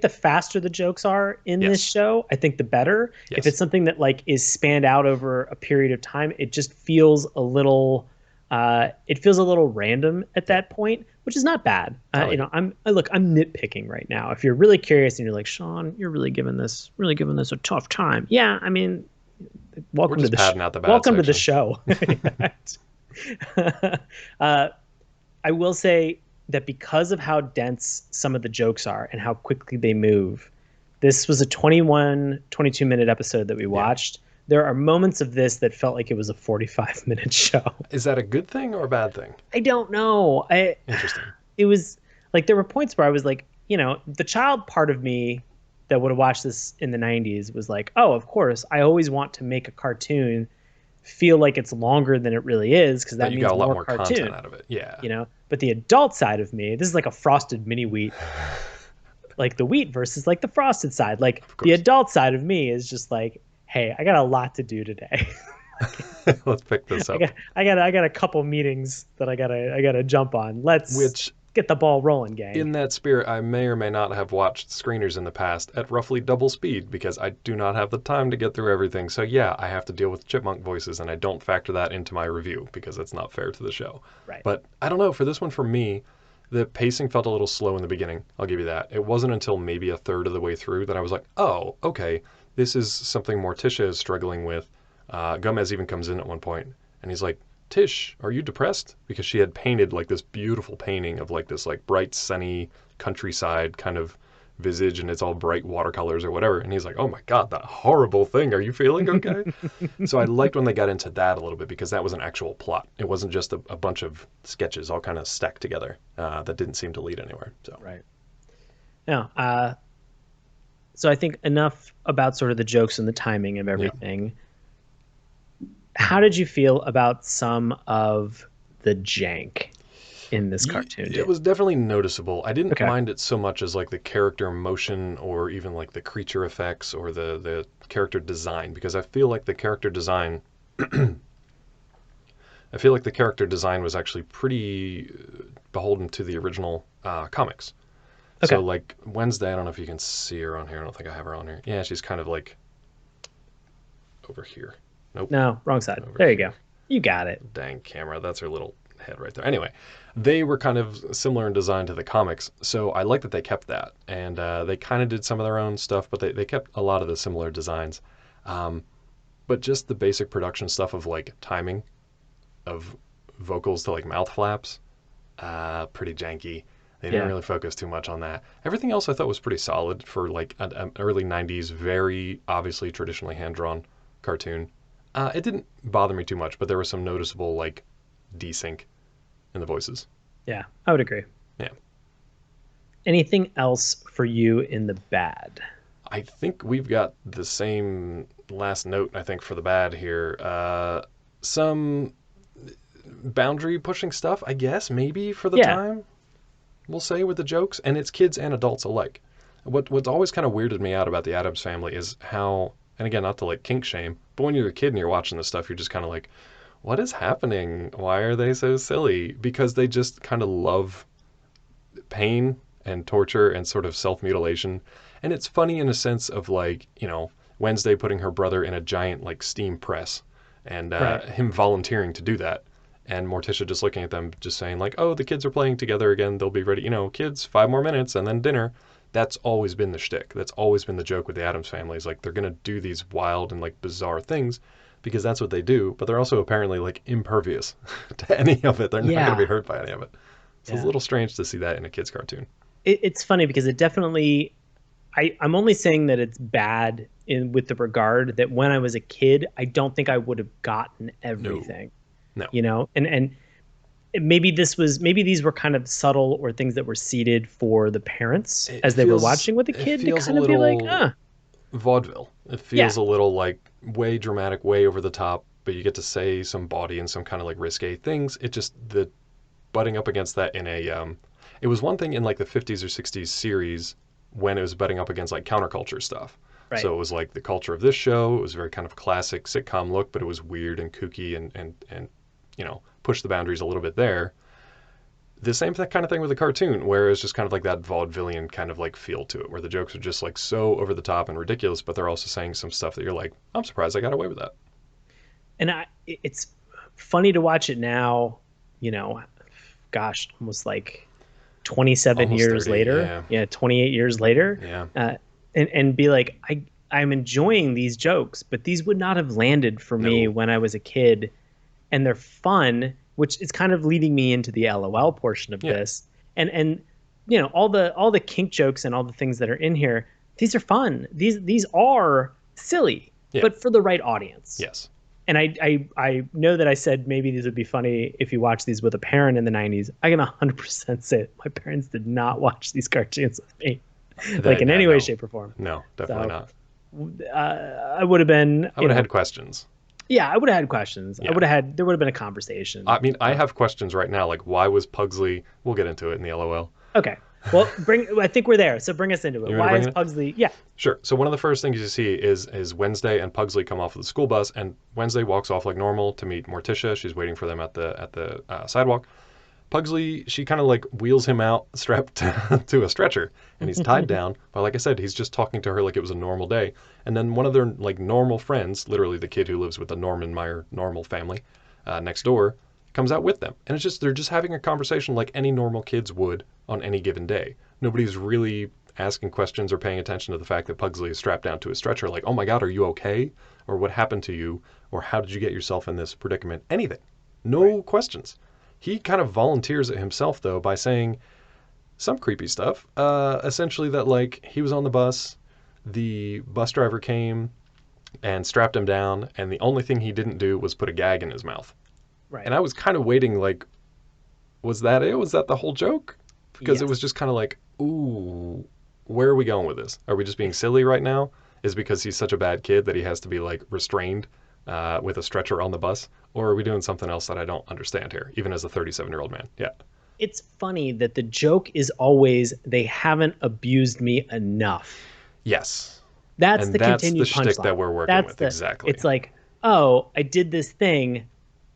[SPEAKER 1] the faster the jokes are in
[SPEAKER 2] Yes.
[SPEAKER 1] this show, I think the better.
[SPEAKER 2] Yes.
[SPEAKER 1] If it's something that like is spanned out over a period of time, it just feels a little random at that point, which is not bad. I'm nitpicking right now. If you're really curious and you're like, Sean, you're really giving this a tough time. Yeah, I mean, welcome
[SPEAKER 2] We're
[SPEAKER 1] to
[SPEAKER 2] just padding out the bad
[SPEAKER 1] welcome to the
[SPEAKER 2] section.
[SPEAKER 1] show. I will say that because of how dense some of the jokes are and how quickly they move, this was a 22 minute episode that we watched. There are moments of this that felt like it was a 45-minute show.
[SPEAKER 2] Is that a good thing or a bad thing?
[SPEAKER 1] I don't know.
[SPEAKER 2] Interesting.
[SPEAKER 1] It was like there were points where I was like, the child part of me that would have watched this in the 90s was like, oh, of course, I always want to make a cartoon feel like it's longer than it really is because that
[SPEAKER 2] you
[SPEAKER 1] means
[SPEAKER 2] got a lot
[SPEAKER 1] more
[SPEAKER 2] more
[SPEAKER 1] cartoon
[SPEAKER 2] content out of it. Yeah.
[SPEAKER 1] But the adult side of me, this is like a frosted mini wheat, like the wheat versus like the frosted side. Like the adult side of me is just like, hey, I got a lot to do today.
[SPEAKER 2] Let's pick this up.
[SPEAKER 1] I got a couple meetings that I gotta jump on. Let's get the ball rolling, gang.
[SPEAKER 2] In that spirit, I may or may not have watched screeners in the past at roughly double speed because I do not have the time to get through everything. So yeah, I have to deal with chipmunk voices and I don't factor that into my review because it's not fair to the show.
[SPEAKER 1] Right.
[SPEAKER 2] But I don't know, for this one, for me, the pacing felt a little slow in the beginning. I'll give you that. It wasn't until maybe a third of the way through that I was like, oh, okay, this is something Morticia is struggling with. Gomez even comes in at one point and he's like, Tish, are you depressed? Because she had painted like this beautiful painting of like this like bright, sunny countryside kind of visage and it's all bright watercolors or whatever. And he's like, oh my God, that horrible thing. Are you feeling okay? So I liked when they got into that a little bit because that was an actual plot. It wasn't just a bunch of sketches all kind of stacked together that didn't seem to lead anywhere. So
[SPEAKER 1] right. No. So I think enough about sort of the jokes and the timing of everything. Yeah. How did you feel about some of the jank in this cartoon?
[SPEAKER 2] It was definitely noticeable. I didn't mind it so much as like the character motion or even like the creature effects or the character design, because I feel like the character design was actually pretty beholden to the original comics. Okay. So like Wednesday, I don't know if you can see her on here. I don't think I have her on here. Yeah, she's kind of like over here. Nope.
[SPEAKER 1] No, wrong side. There you go. You got it.
[SPEAKER 2] Dang camera. That's her little head right there. Anyway, they were kind of similar in design to the comics, so I like that they kept that. And they kind of did some of their own stuff, but they kept a lot of the similar designs. But just the basic production stuff of like timing of vocals to like mouth flaps, pretty janky. They didn't really focus too much on that. Everything else I thought was pretty solid for like an early 90s, very obviously traditionally hand-drawn cartoon. It didn't bother me too much, but there was some noticeable like desync in the voices.
[SPEAKER 1] Yeah, I would agree.
[SPEAKER 2] Yeah.
[SPEAKER 1] Anything else for you in the bad?
[SPEAKER 2] I think we've got the same last note, I think, for the bad here. Some boundary pushing stuff, I guess, maybe for the time, we'll say, with the jokes. And it's kids and adults alike. What's always kind of weirded me out about the Addams Family is how, and again, not to like kink shame, but when you're a kid and you're watching this stuff, you're just kind of like, what is happening? Why are they so silly? Because they just kind of love pain and torture and sort of self-mutilation. And it's funny in a sense of like, you know, Wednesday putting her brother in a giant like steam press and him volunteering to do that. And Morticia just looking at them, just saying like, oh, the kids are playing together again. They'll be ready. You know, kids, 5 more minutes and then dinner. That's always been the shtick. That's always been the joke with the Addams Family is like they're going to do these wild and like bizarre things because that's what they do. But they're also apparently like impervious to any of it. They're not going to be hurt by any of it. So it's a little strange to see that in a kid's cartoon.
[SPEAKER 1] It's funny because it definitely, I'm only saying that it's bad with the regard that when I was a kid, I don't think I would have gotten everything.
[SPEAKER 2] No.
[SPEAKER 1] You know, and maybe these were kind of subtle or things that were seeded for the parents as they were watching with the kid to kind of be like,
[SPEAKER 2] vaudeville. It feels a little like way dramatic, way over the top, but you get to say some bawdy and some kind of like risque things. It just, the butting up against that in a, it was one thing in like the 50s or 60s series when it was butting up against like counterculture stuff. Right. So it was like the culture of this show. It was very kind of classic sitcom look, but it was weird and kooky and you know, push the boundaries a little bit there. The same kind of thing with the cartoon, where it's just kind of like that vaudevillian kind of like feel to it, where the jokes are just like so over the top and ridiculous, but they're also saying some stuff that you're like, I'm surprised I got away with that.
[SPEAKER 1] And it's funny to watch it now, you know, gosh, almost like 27
[SPEAKER 2] almost
[SPEAKER 1] years
[SPEAKER 2] 30,
[SPEAKER 1] later. Yeah, 28 years later.
[SPEAKER 2] Yeah.
[SPEAKER 1] And be like, I'm enjoying these jokes, but these would not have landed for me when I was a kid. And they're fun, which is kind of leading me into the LOL portion of this. And you know, all the kink jokes and all the things that are in here, these are fun. These are silly, but for the right audience.
[SPEAKER 2] Yes.
[SPEAKER 1] And I know that I said maybe these would be funny if you watch these with a parent in the 90s. I can 100% say it. My parents did not watch these cartoons with me, like in any way, shape, or form.
[SPEAKER 2] No, definitely not.
[SPEAKER 1] I would have been.
[SPEAKER 2] I would have had questions.
[SPEAKER 1] Yeah, I would have had questions. There would have been a conversation.
[SPEAKER 2] I mean, I have questions right now, like why was Puglsey? We'll get into it in the LOL.
[SPEAKER 1] Okay. Well, I think we're there, so bring us into it. Why is Puglsey? Yeah.
[SPEAKER 2] Sure. So one of the first things you see is Wednesday and Puglsey come off of the school bus, and Wednesday walks off like normal to meet Morticia. She's waiting for them at the sidewalk. Puglsey, she kind of like wheels him out strapped to a stretcher, and he's tied down. But like I said, he's just talking to her like it was a normal day. And then one of their like normal friends, literally the kid who lives with the Norman Meyer normal family next door, comes out with them. And it's just, they're just having a conversation like any normal kids would on any given day. Nobody's really asking questions or paying attention to the fact that Puglsey is strapped down to a stretcher. Like, oh my God, are you okay? Or what happened to you? Or how did you get yourself in this predicament? Anything. No questions. He kind of volunteers it himself, though, by saying some creepy stuff. Essentially that, like, he was on the bus, the bus driver came and strapped him down, and the only thing he didn't do was put a gag in his mouth. Right. And I was kind of waiting, like, was that it? Was that the whole joke? Because it was just kind of like, ooh, where are we going with this? Are we just being silly right now? Is it because he's such a bad kid that he has to be, like, restrained with a stretcher on the bus? Or are we doing something else that I don't understand here, even as a 37-year-old man? Yeah. It's
[SPEAKER 1] funny that the joke is always, they haven't abused me enough.
[SPEAKER 2] Yes.
[SPEAKER 1] That's the continued punchline.
[SPEAKER 2] That's the shtick that we're working with, exactly.
[SPEAKER 1] It's like, oh, I did this thing,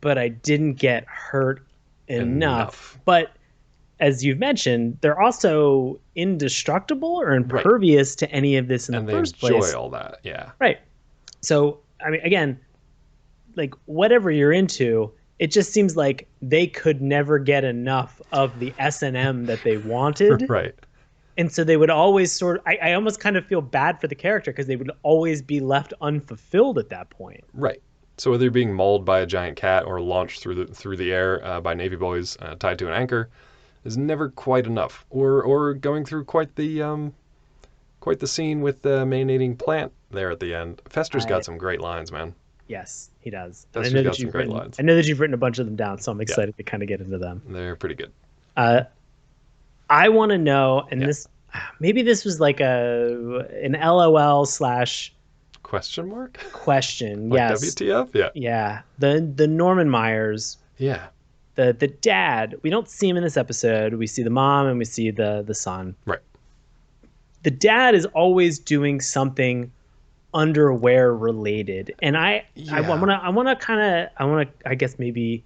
[SPEAKER 1] but I didn't get hurt enough. But as you've mentioned, they're also indestructible or impervious to any of this in the first place.
[SPEAKER 2] And they enjoy all that, yeah.
[SPEAKER 1] Right. So, I mean, again, like whatever you're into, it just seems like they could never get enough of the S&M that they wanted.
[SPEAKER 2] Right.
[SPEAKER 1] And so they would always sort of, I almost kind of feel bad for the character because they would always be left unfulfilled at that point.
[SPEAKER 2] Right. So whether you're being mauled by a giant cat or launched through the air by Navy boys tied to an anchor is never quite enough. Or going through quite the scene with the man-eating plant there at the end. Fester's got some great lines, man.
[SPEAKER 1] Yes, he does.
[SPEAKER 2] Fester's got some great lines.
[SPEAKER 1] I know that you've written a bunch of them down, so I'm excited to kind of get into them.
[SPEAKER 2] They're pretty good.
[SPEAKER 1] I want to know, and this maybe this was like an LOL /
[SPEAKER 2] question mark?
[SPEAKER 1] Question,
[SPEAKER 2] like
[SPEAKER 1] yes.
[SPEAKER 2] WTF? Yeah.
[SPEAKER 1] Yeah. The Norman Myers.
[SPEAKER 2] Yeah.
[SPEAKER 1] The dad, we don't see him in this episode. We see the mom and we see the son.
[SPEAKER 2] Right.
[SPEAKER 1] The dad is always doing something underwear related. And I want to I guess maybe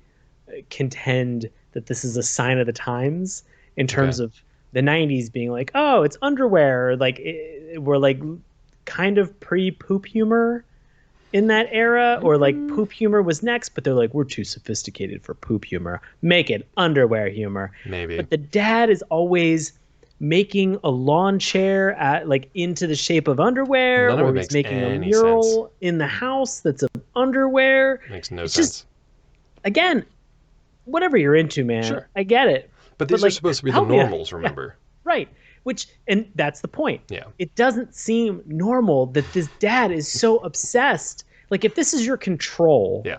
[SPEAKER 1] contend that this is a sign of the times in terms of the 90s being like, oh, it's underwear. Like we're like kind of pre-poop humor in that era, or like poop humor was next, but they're like, we're too sophisticated for poop humor. Make it underwear humor.
[SPEAKER 2] Maybe.
[SPEAKER 1] But the dad is always making a lawn chair like into the shape of underwear, or he's making a mural in the house that's of underwear.
[SPEAKER 2] Makes no sense.
[SPEAKER 1] Just, again, whatever you're into, man. Sure. I get it.
[SPEAKER 2] But these are supposed to be the normals, remember?
[SPEAKER 1] Yeah, right. And that's the point.
[SPEAKER 2] Yeah.
[SPEAKER 1] It doesn't seem normal that this dad is so obsessed. Like, if this is your control,
[SPEAKER 2] yeah,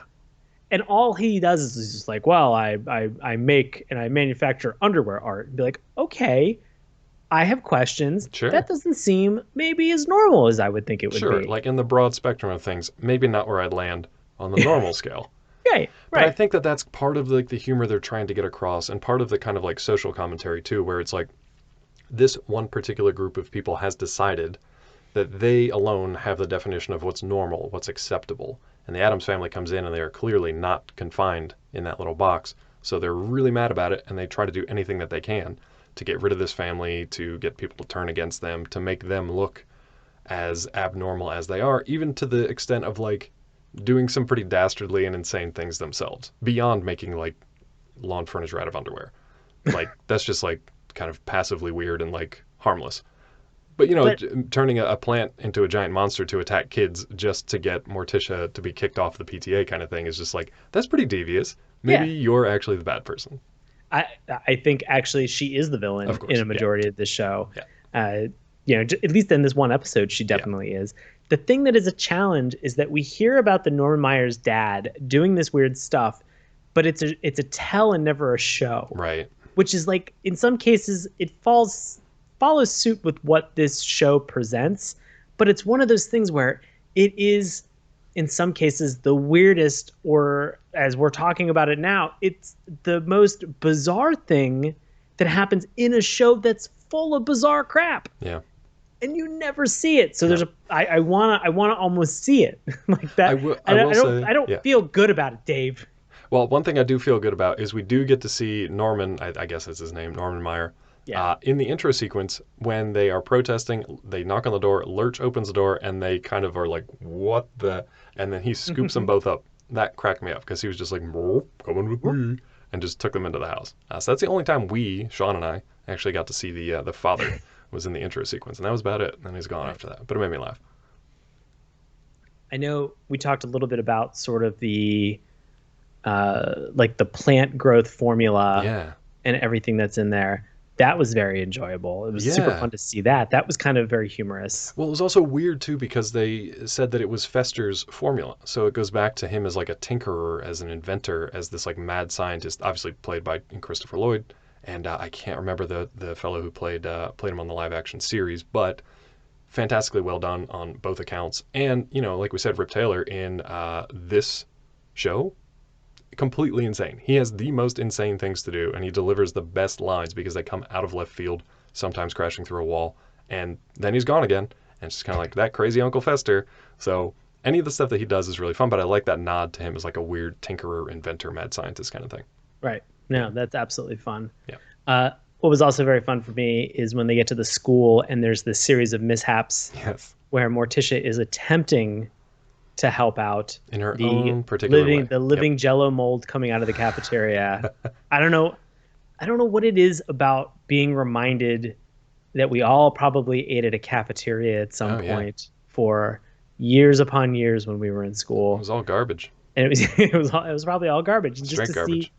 [SPEAKER 1] and all he does is just like, well, I make and I manufacture underwear art, and be like, okay, I have questions.
[SPEAKER 2] Sure.
[SPEAKER 1] That doesn't seem maybe as normal as I would think it would be.
[SPEAKER 2] Sure, like in the broad spectrum of things, maybe not where I'd land on the normal scale.
[SPEAKER 1] Right.
[SPEAKER 2] But I think that that's part of like the humor they're trying to get across, and part of the kind of like social commentary too, where it's like this one particular group of people has decided that they alone have the definition of what's normal, what's acceptable. And the Addams family comes in and they are clearly not confined in that little box. So they're really mad about it, and they try to do anything that they can to get rid of this family, to get people to turn against them, to make them look as abnormal as they are, even to the extent of like doing some pretty dastardly and insane things themselves, beyond making like lawn furniture out of underwear. Like that's just like kind of passively weird and like harmless. But, turning a plant into a giant monster to attack kids just to get Morticia to be kicked off the PTA kind of thing is just like, that's pretty devious. Maybe you're actually the bad person.
[SPEAKER 1] I think actually she is the villain in a majority of this show.
[SPEAKER 2] Yeah.
[SPEAKER 1] At least in this one episode, she definitely is. The thing that is a challenge is that we hear about the Norman Meyer's dad doing this weird stuff, but it's a tell and never a show.
[SPEAKER 2] Right.
[SPEAKER 1] Which is like, in some cases, it follows suit with what this show presents, but it's one of those things where it is, in some cases, the weirdest, or as we're talking about it now, it's the most bizarre thing that happens in a show that's full of bizarre crap.
[SPEAKER 2] Yeah.
[SPEAKER 1] And you never see it. So I wanna almost see it like that. I don't feel good about it, Dave.
[SPEAKER 2] Well, one thing I do feel good about is we do get to see Norman, I guess that's his name, Norman Meyer.
[SPEAKER 1] Yeah.
[SPEAKER 2] In the intro sequence, when they are protesting, they knock on the door, Lurch opens the door, and they kind of are like, what the? And then he scoops them both up. That cracked me up, because he was just like, coming with me, and just took them into the house. So that's the only time Sean and I, actually got to see the father was in the intro sequence, and that was about it. And then he's gone after that, but it made me laugh.
[SPEAKER 1] I know we talked a little bit about sort of the like the plant growth formula and everything that's in there. That was very enjoyable. It was super fun to see that. That was kind of very humorous.
[SPEAKER 2] Well, it was also weird, too, because they said that it was Fester's formula. So it goes back to him as like a tinkerer, as an inventor, as this like mad scientist, obviously played by Christopher Lloyd. And I can't remember the fellow who played him on the live action series, but fantastically well done on both accounts. And, like we said, Rip Taylor in this show, completely insane. He has the most insane things to do, and he delivers the best lines because they come out of left field, sometimes crashing through a wall, and then he's gone again, and it's just kind of like that crazy Uncle Fester. So any of the stuff that he does is really fun, but I like that nod to him as like a weird tinkerer, inventor, mad scientist kind of thing.
[SPEAKER 1] Right. No, that's absolutely fun.
[SPEAKER 2] Yeah.
[SPEAKER 1] What was also very fun for me is when they get to the school and there's this series of mishaps where Morticia is attempting to help out
[SPEAKER 2] in her own particular way.
[SPEAKER 1] The living Jello mold coming out of the cafeteria. I don't know what it is about being reminded that we all probably ate at a cafeteria at some point for years upon years when we were in school.
[SPEAKER 2] It was all garbage.
[SPEAKER 1] And it was probably all garbage. And
[SPEAKER 2] straight garbage.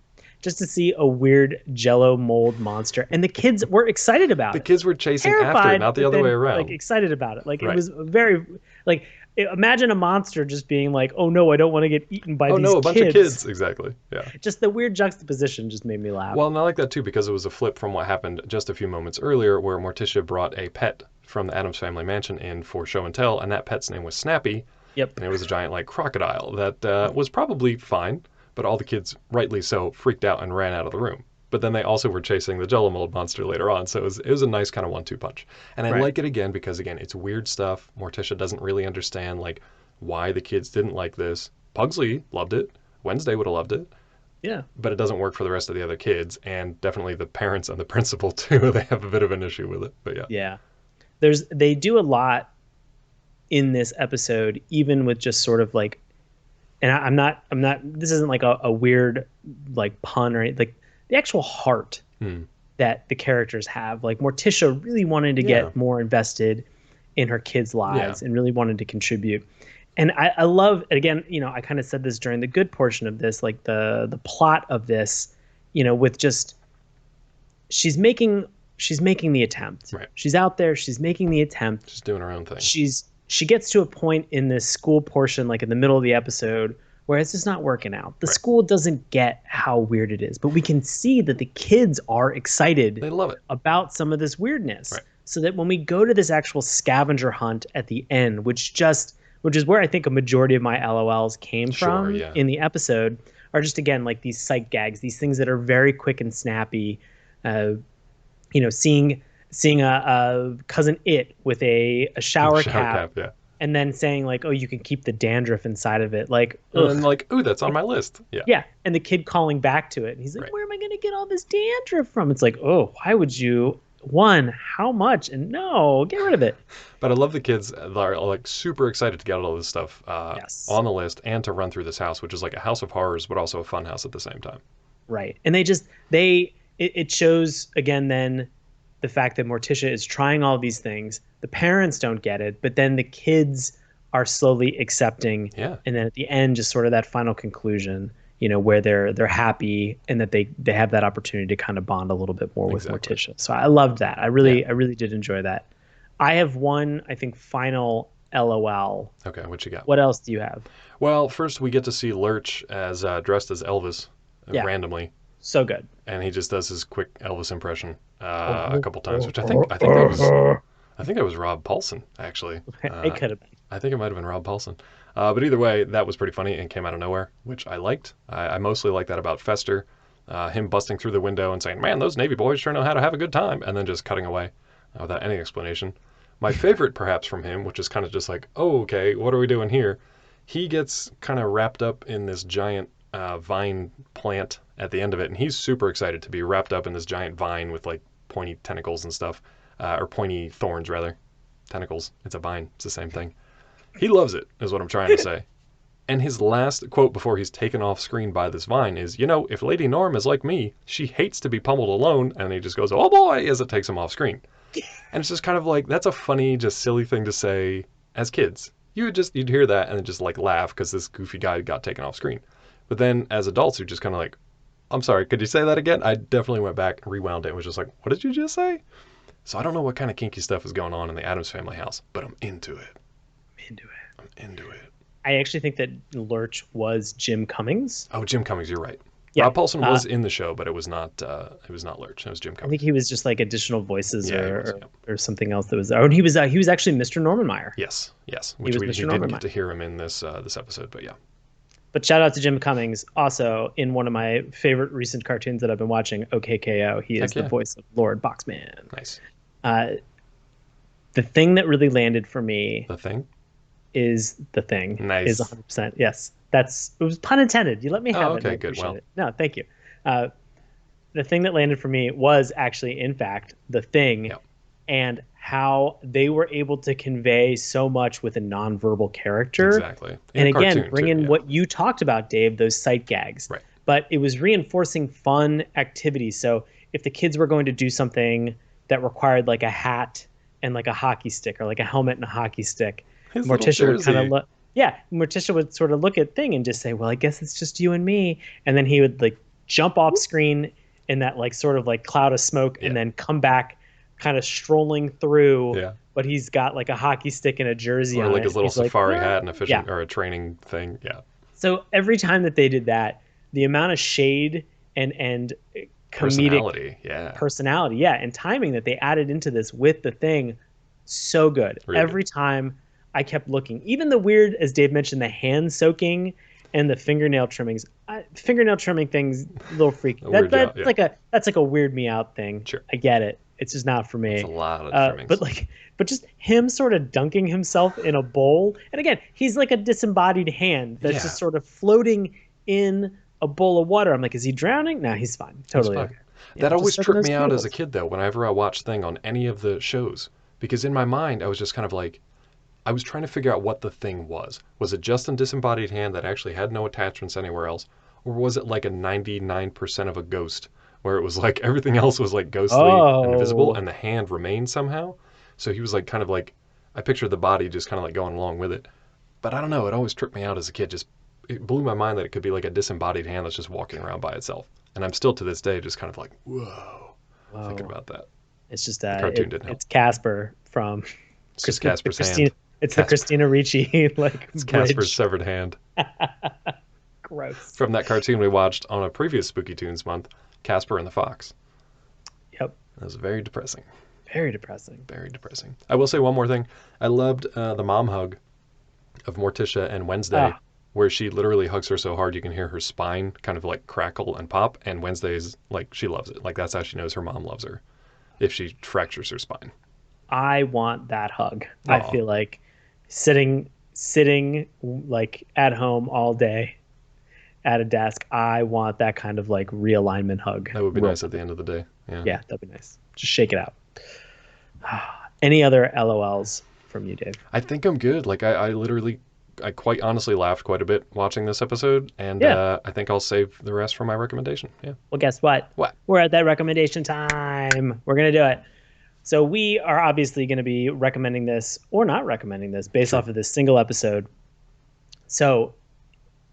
[SPEAKER 1] Just to see a weird Jello mold monster, and the kids were excited about it.
[SPEAKER 2] The kids were chasing after it, not the other way around.
[SPEAKER 1] Like excited about it. Like it was very like. Imagine a monster just being like, "Oh no, I don't want to get eaten by these kids." Oh no,
[SPEAKER 2] a bunch of kids, exactly. Yeah.
[SPEAKER 1] Just the weird juxtaposition just made me laugh.
[SPEAKER 2] Well, and I like that too because it was a flip from what happened just a few moments earlier, where Morticia brought a pet from the Addams Family Mansion in for show and tell, and that pet's name was Snappy.
[SPEAKER 1] Yep.
[SPEAKER 2] And it was a giant like crocodile that was probably fine, but all the kids, rightly so, freaked out and ran out of the room. But then they also were chasing the Jello mold monster later on, so it was a nice kind of 1-2 punch. And I like it again because again, it's weird stuff. Morticia doesn't really understand like why the kids didn't like this. Puglsey loved it. Wednesday would have loved it.
[SPEAKER 1] Yeah.
[SPEAKER 2] But it doesn't work for the rest of the other kids, and definitely the parents and the principal too. They have a bit of an issue with it, but yeah.
[SPEAKER 1] Yeah. They do a lot in this episode, even with just sort of like, and I'm not, this isn't like a weird like pun or anything, like the actual heart that the characters have. Like Morticia really wanted to get more invested in her kids' lives and really wanted to contribute. And I love, again, you know, I kind of said this during the good portion of this, like the plot of this, you know, with just, she's making the attempt.
[SPEAKER 2] Right.
[SPEAKER 1] She's out there, she's making the attempt.
[SPEAKER 2] She's doing her own thing.
[SPEAKER 1] She gets to a point in this school portion, like in the middle of the episode, where it's just not working out. The school doesn't get how weird it is, but we can see that the kids are excited.
[SPEAKER 2] They love it
[SPEAKER 1] about some of this weirdness.
[SPEAKER 2] Right.
[SPEAKER 1] So that when we go to this actual scavenger hunt at the end, which is where I think a majority of my LOLs came from in the episode, are just, again, like these sight gags, these things that are very quick and snappy. You know, seeing a cousin It with a shower cap and then saying like, oh, you can keep the dandruff inside of it. Like,
[SPEAKER 2] and like, ooh, that's on my list. Yeah.
[SPEAKER 1] Yeah. And the kid calling back to it. And he's like, where am I going to get all this dandruff from? It's like, oh, why would you? One, how much? And no, get rid of it.
[SPEAKER 2] But I love the kids that are like super excited to get all this stuff on the list and to run through this house, which is like a house of horrors, but also a fun house at the same time.
[SPEAKER 1] Right. And it shows, again, then the fact that Morticia is trying all these things. The parents don't get it, but then the kids are slowly accepting.
[SPEAKER 2] Yeah.
[SPEAKER 1] And then at the end, just sort of that final conclusion, you know, where they're happy and that they have that opportunity to kind of bond a little bit more with Morticia. So I loved that. I really did enjoy that. I have one, I think, final LOL.
[SPEAKER 2] Okay, what you got?
[SPEAKER 1] What else do you have?
[SPEAKER 2] Well, first we get to see Lurch as dressed as Elvis randomly.
[SPEAKER 1] So good.
[SPEAKER 2] And he just does his quick Elvis impression a couple times, which I think that was Rob Paulson, actually.
[SPEAKER 1] It could have been.
[SPEAKER 2] I think it might have been Rob Paulson. But either way, that was pretty funny and came out of nowhere, which I liked. I mostly like that about Fester, him busting through the window and saying, man, those Navy boys sure know how to have a good time, and then just cutting away without any explanation. My favorite, perhaps, from him, which is kind of just like, oh, okay, what are we doing here? He gets kind of wrapped up in this giant vine plant at the end of it, and he's super excited to be wrapped up in this giant vine with like pointy tentacles and stuff, or pointy thorns, rather. Tentacles, it's a vine, it's the same thing. He loves it, is what I'm trying to say. And his last quote before he's taken off screen by this vine is, you know, if Lady Norm is like me, she hates to be pummeled alone. And he just goes, oh boy, as it takes him off screen. And it's just kind of like, that's a funny, just silly thing to say as kids. You'd hear that and then just like laugh because this goofy guy got taken off screen. But then as adults, you're just kind of like, I'm sorry, could you say that again? I definitely went back and rewound it and was just like, what did you just say? So I don't know what kind of kinky stuff is going on in the Addams Family house, but I'm into it. I'm into it.
[SPEAKER 1] I actually think that Lurch was Jim Cummings.
[SPEAKER 2] Oh, Jim Cummings, you're right.
[SPEAKER 1] Yeah.
[SPEAKER 2] Rob Paulson was in the show, but it was not Lurch. It was Jim Cummings.
[SPEAKER 1] I think he was just like additional voices or something else that was there. Oh, and he was actually Mr. Normanmeyer.
[SPEAKER 2] Yes. Which we didn't get to hear him in this episode, but yeah.
[SPEAKER 1] But shout out to Jim Cummings, also in one of my favorite recent cartoons that I've been watching, OKKO. He is the voice of Lord Boxman.
[SPEAKER 2] Nice.
[SPEAKER 1] The thing that really landed for me.
[SPEAKER 2] The Thing?
[SPEAKER 1] Is The Thing.
[SPEAKER 2] Nice.
[SPEAKER 1] Is 100%. Yes. It was pun intended. You let me have it.
[SPEAKER 2] Okay, good. Well.
[SPEAKER 1] No, thank you. The thing that landed for me was actually, in fact, The Thing, and how they were able to convey so much with a nonverbal character.
[SPEAKER 2] Exactly.
[SPEAKER 1] And again, bring in what you talked about, Dave, those sight gags.
[SPEAKER 2] Right.
[SPEAKER 1] But it was reinforcing fun activities. So if the kids were going to do something that required like a hat and like a hockey stick, or like a helmet and a hockey stick, Morticia would kind of look. Yeah, Morticia would sort of look at Thing and just say, well, I guess it's just you and me. And then he would like jump off screen in that like sort of like cloud of smoke and then come back kind of strolling through. Yeah. But he's got like a hockey stick and a jersey on.
[SPEAKER 2] Or like his little safari hat and a fishing or a training thing. Yeah.
[SPEAKER 1] So every time that they did that, the amount of shade and comedic personality, and timing that they added into this with The Thing, so good. Really every time I kept looking. Even the weird, as Dave mentioned, the hand soaking and the fingernail trimmings. Fingernail trimming things, a little freaky. That's like a weird me out thing.
[SPEAKER 2] Sure.
[SPEAKER 1] I get it. It's just not for me.
[SPEAKER 2] It's a lot of trimmings.
[SPEAKER 1] But just him sort of dunking himself in a bowl. And again, he's like a disembodied hand that's just sort of floating in a bowl of water. I'm like, is he drowning? No, he's fine. Totally
[SPEAKER 2] fine.
[SPEAKER 1] okay.
[SPEAKER 2] That always tripped me out as a kid, though, whenever I watched Thing on any of the shows. Because in my mind, I was just kind of like, I was trying to figure out what the thing was. Was it just a disembodied hand that actually had no attachments anywhere else? Or was it like a 99% of a ghost, where it was like everything else was like ghostly and invisible, and the hand remained somehow? So he was like kind of like, I pictured the body just kind of like going along with it. But I don't know, it always tripped me out as a kid. It blew my mind that it could be like a disembodied hand that's just walking around by itself. And I'm still to this day just kind of like, whoa. Thinking about that.
[SPEAKER 1] It's just
[SPEAKER 2] cartoon didn't help.
[SPEAKER 1] It's Casper from
[SPEAKER 2] it's just Casper's hand.
[SPEAKER 1] It's the Christina Ricci
[SPEAKER 2] it's Casper's severed hand.
[SPEAKER 1] Gross.
[SPEAKER 2] From that cartoon we watched on a previous Spooky Tunes month, Casper and the Fox.
[SPEAKER 1] Yep.
[SPEAKER 2] That was very depressing.
[SPEAKER 1] Very depressing.
[SPEAKER 2] Very depressing. I will say one more thing. I loved the mom hug of Morticia and Wednesday, where she literally hugs her so hard you can hear her spine kind of like crackle and pop, and Wednesday's like, she loves it. Like, that's how she knows her mom loves her, if she fractures her spine.
[SPEAKER 1] I want that hug. Aww. I feel like sitting like at home all day at a desk, I want that kind of like realignment hug.
[SPEAKER 2] That would be nice at the end of the day.
[SPEAKER 1] Yeah, that'd be nice. Just shake it out. Any other LOLs from you, Dave?
[SPEAKER 2] I think I'm good. Like, I quite honestly laughed quite a bit watching this episode, and I think I'll save the rest for my recommendation. Yeah.
[SPEAKER 1] Well, guess what?
[SPEAKER 2] What?
[SPEAKER 1] We're at that recommendation time. We're going to do it. So we are obviously going to be recommending this or not recommending this based off of this single episode. So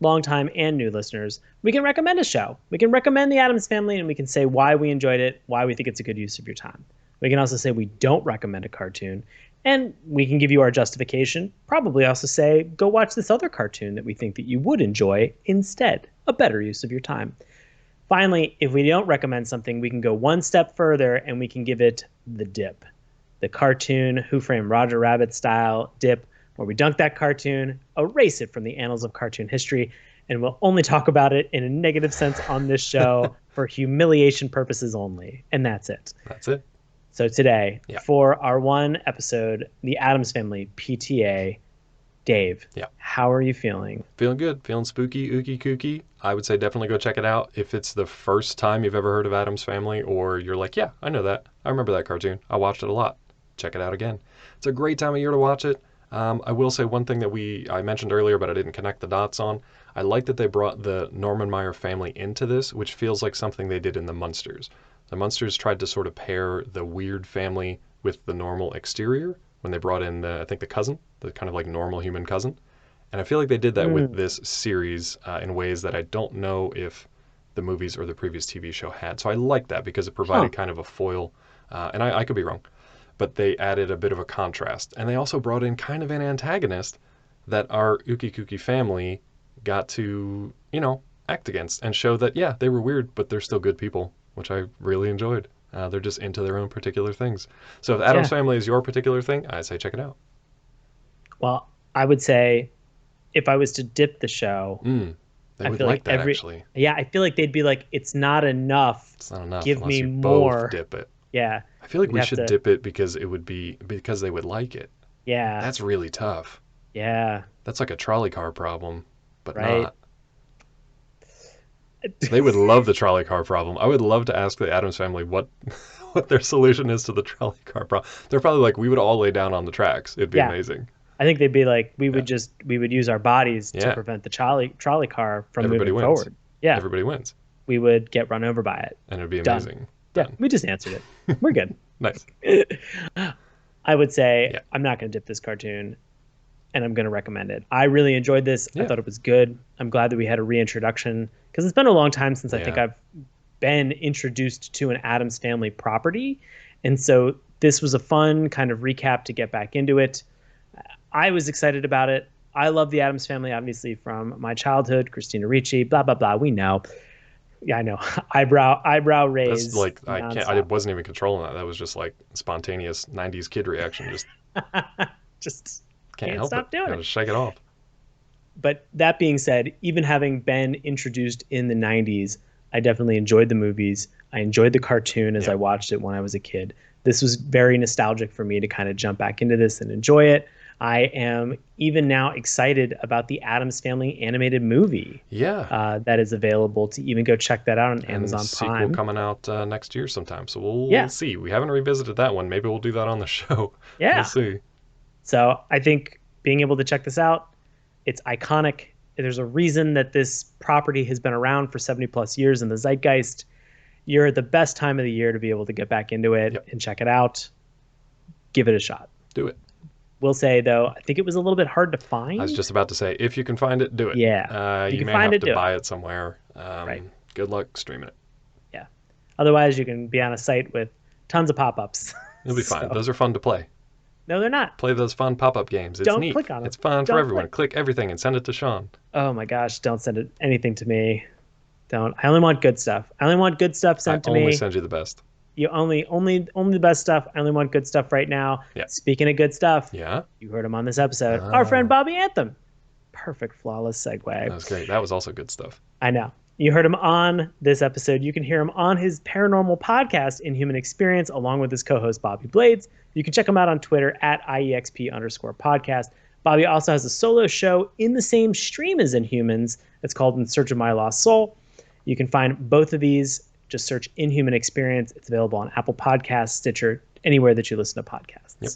[SPEAKER 1] longtime and new listeners, we can recommend a show. We can recommend The Addams Family, and we can say why we enjoyed it, why we think it's a good use of your time. We can also say we don't recommend a cartoon, and we can give you our justification. Probably also say, go watch this other cartoon that we think that you would enjoy instead, a better use of your time. Finally, if we don't recommend something, we can go one step further and we can give it the dip. The cartoon Who Framed Roger Rabbit style dip, where we dunk that cartoon, erase it from the annals of cartoon history, and we'll only talk about it in a negative sense on this show for humiliation purposes only. And that's it.
[SPEAKER 2] That's it.
[SPEAKER 1] So today, for our one episode, The Addams Family PTA, Dave, how are you feeling?
[SPEAKER 2] Feeling good. Feeling spooky, ooky, kooky. I would say definitely go check it out. If it's the first time you've ever heard of Addams Family, or you're like, yeah, I know that. I remember that cartoon. I watched it a lot. Check it out again. It's a great time of year to watch it. I will say one thing that I mentioned earlier, but I didn't connect the dots on. I like that they brought the Norman Meyer family into this, which feels like something they did in the Munsters. The Munsters tried to sort of pair the weird family with the normal exterior when they brought in, I think, the cousin, the kind of like normal human cousin. And I feel like they did that with this series in ways that I don't know if the movies or the previous TV show had. So I like that because it provided kind of a foil. And I could be wrong, but they added a bit of a contrast. And they also brought in kind of an antagonist that our ooky kooky family got to, act against and show that, yeah, they were weird, but they're still good people, which I really enjoyed. They're just into their own particular things. So if Addams Family is your particular thing, I say check it out.
[SPEAKER 1] Well, I would say if I was to dip the show,
[SPEAKER 2] they would like that, actually.
[SPEAKER 1] Yeah, I feel like they'd be like, it's not enough.
[SPEAKER 2] It's not enough.
[SPEAKER 1] Give me
[SPEAKER 2] you
[SPEAKER 1] more.
[SPEAKER 2] Both dip it.
[SPEAKER 1] Yeah.
[SPEAKER 2] I feel like we should dip it because they would like it.
[SPEAKER 1] Yeah.
[SPEAKER 2] That's really tough.
[SPEAKER 1] Yeah.
[SPEAKER 2] That's like a trolley car problem, but not. They would love the trolley car problem. I would love to ask the Addams Family what their solution is to the trolley car problem. They're probably like, we would all lay down on the tracks. It'd be amazing.
[SPEAKER 1] I think they'd be like, we would use our bodies to prevent the trolley car from moving forward. Yeah.
[SPEAKER 2] Everybody wins.
[SPEAKER 1] We would get run over by it.
[SPEAKER 2] And it'd be amazing.
[SPEAKER 1] Yeah, we just answered it. We're good.
[SPEAKER 2] Nice.
[SPEAKER 1] I would say I'm not going to dip this cartoon, and I'm going to recommend it. I really enjoyed this. I thought it was good. I'm glad that we had a reintroduction, because it's been a long time since I think I've been introduced to an Addams Family property. And so this was a fun kind of recap to get back into it. I was excited about it. I love the Addams Family, obviously, from my childhood. Christina Ricci, blah, blah, blah. We know. Yeah, I know. Eyebrow raise.
[SPEAKER 2] That's like, I wasn't even controlling that. That was just like spontaneous 90s kid reaction.
[SPEAKER 1] Just
[SPEAKER 2] can't help
[SPEAKER 1] stop doing it.
[SPEAKER 2] Gotta shake it off.
[SPEAKER 1] But that being said, even having been introduced in the 90s, I definitely enjoyed the movies. I enjoyed the cartoon as I watched it when I was a kid. This was very nostalgic for me to kind of jump back into this and enjoy it. I am even now excited about the Addams Family animated movie.
[SPEAKER 2] Yeah.
[SPEAKER 1] That is available to even go check that out on
[SPEAKER 2] and
[SPEAKER 1] Amazon
[SPEAKER 2] sequel
[SPEAKER 1] Prime.
[SPEAKER 2] Coming out next year sometime. So we'll see. We haven't revisited that one. Maybe we'll do that on the show.
[SPEAKER 1] Yeah.
[SPEAKER 2] We'll see.
[SPEAKER 1] So I think being able to check this out, it's iconic. There's a reason that this property has been around for 70 plus years in the zeitgeist. You're at the best time of the year to be able to get back into it and check it out. Give it a shot.
[SPEAKER 2] Do it.
[SPEAKER 1] Will say, though, I think it was a little bit hard to find.
[SPEAKER 2] I was just about to say, if you can find it, do it.
[SPEAKER 1] Yeah.
[SPEAKER 2] You may have to buy it somewhere.
[SPEAKER 1] Right.
[SPEAKER 2] Good luck streaming it.
[SPEAKER 1] Yeah. Otherwise, you can be on a site with tons of pop-ups.
[SPEAKER 2] You'll be fine. Those are fun to play.
[SPEAKER 1] No, they're not.
[SPEAKER 2] Play those fun pop-up games. It's
[SPEAKER 1] Don't
[SPEAKER 2] neat.
[SPEAKER 1] click on them.
[SPEAKER 2] It's fun for everyone. Click everything and send it to Sean.
[SPEAKER 1] Oh my gosh, don't send anything to me. Don't. I only want good stuff. I only want good stuff sent to me.
[SPEAKER 2] I only send you the best.
[SPEAKER 1] You only the best stuff. I only want good stuff right now.
[SPEAKER 2] Yeah.
[SPEAKER 1] Speaking of good stuff,
[SPEAKER 2] yeah,
[SPEAKER 1] you heard him on this episode. Our friend Bobby Anthem. Perfect, flawless segue.
[SPEAKER 2] That was great. That was also good stuff.
[SPEAKER 1] I know. You heard him on this episode. You can hear him on his paranormal podcast, Inhuman Experience, along with his co-host, Bobby Blades. You can check him out on Twitter at IEXP_podcast. Bobby also has a solo show in the same stream as Inhumans. It's called In Search of My Lost Soul. You can find both of these. Just search Inhuman Experience. It's available on Apple Podcasts, Stitcher, anywhere that you listen to podcasts.
[SPEAKER 2] Yep.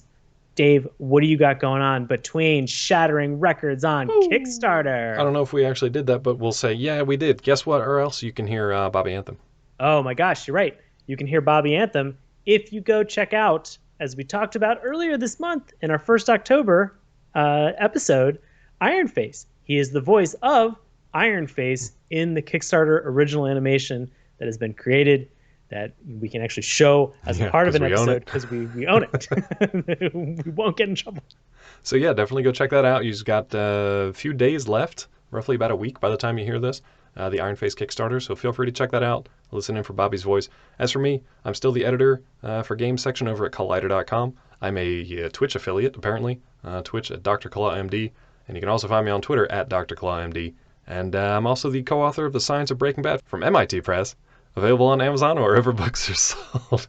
[SPEAKER 1] Dave, what do you got going on between shattering records on Kickstarter?
[SPEAKER 2] I don't know if we actually did that, but we'll say, yeah, we did. Guess what? Or else you can hear Bobby Anthem.
[SPEAKER 1] Oh my gosh, you're right. You can hear Bobby Anthem if you go check out, as we talked about earlier this month in our first October episode, Iron Face. He is the voice of Iron Face in the Kickstarter original animation that has been created, that we can actually show as a part of an episode because we own it. We won't get in trouble.
[SPEAKER 2] So yeah, definitely go check that out. You've got a few days left, roughly about a week by the time you hear this, the Iron Face Kickstarter. So feel free to check that out. Listen in for Bobby's voice. As for me, I'm still the editor for Games section over at Collider.com. I'm a Twitch affiliate, apparently. Twitch at Dr. Claw MD. And you can also find me on Twitter at Dr. Claw MD. And I'm also the co-author of The Science of Breaking Bad from MIT Press. Available on Amazon or wherever books are sold. What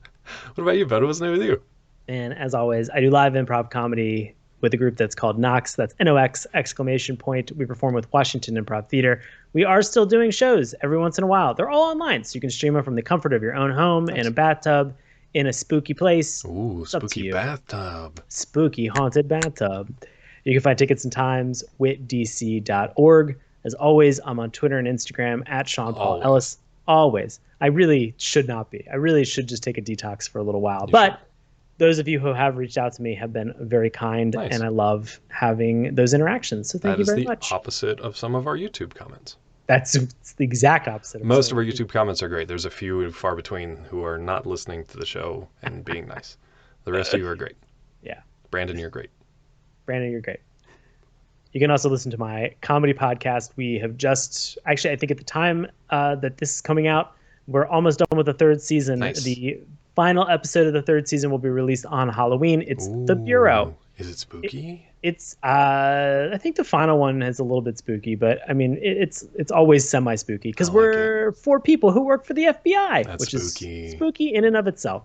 [SPEAKER 2] about you, bud? What's new with you?
[SPEAKER 1] And as always, I do live improv comedy with a group that's called Nox. That's NOX ! We perform with Washington Improv Theater. We are still doing shows every once in a while. They're all online, so you can stream them from the comfort of your own home, in a bathtub, in a spooky place.
[SPEAKER 2] Ooh, spooky bathtub.
[SPEAKER 1] Spooky haunted bathtub. You can find tickets and times witdc.org. As always, I'm on Twitter and Instagram at Sean Paul Ellis. Always. I really should not be. I really should just take a detox for a little while. But those of you who have reached out to me have been very kind, and I love having those interactions. So thank you very much.
[SPEAKER 2] That is the opposite of some of our YouTube comments.
[SPEAKER 1] That's the exact opposite.
[SPEAKER 2] Most of our YouTube comments are great. There's a few far between who are not listening to the show and being nice. The rest of you are great.
[SPEAKER 1] Yeah.
[SPEAKER 2] Brandon, you're great.
[SPEAKER 1] Brandon, you're great. You can also listen to my comedy podcast. We have just, actually, I think at the time that this is coming out, we're almost done with the third season.
[SPEAKER 2] Nice.
[SPEAKER 1] The final episode of the third season will be released on Halloween. It's The Bureau.
[SPEAKER 2] Is it spooky?
[SPEAKER 1] It's I think the final one is a little bit spooky, but I mean, it's always semi-spooky because we're four people who work for the FBI, which is spooky in and of itself.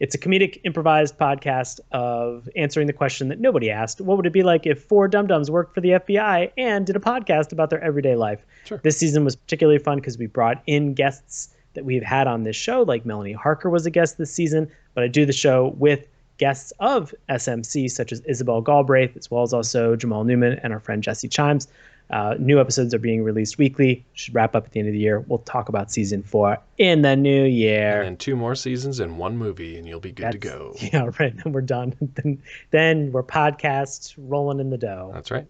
[SPEAKER 1] It's a comedic improvised podcast of answering the question that nobody asked. What would it be like if four dum-dums worked for the FBI and did a podcast about their everyday life?
[SPEAKER 2] Sure.
[SPEAKER 1] This season was particularly fun because we brought in guests that we've had on this show, like Melanie Harker was a guest this season, but I do the show with guests of SMC, such as Isabel Galbraith, as well as also Jamal Newman and our friend Jesse Chimes. New episodes are being released weekly. Should wrap up at the end of the year. We'll talk about season 4 in the new year.
[SPEAKER 2] And then 2 more seasons and 1 movie, and you'll be good to go.
[SPEAKER 1] Yeah, right. Then we're done. then we're podcasts rolling in the dough.
[SPEAKER 2] That's right.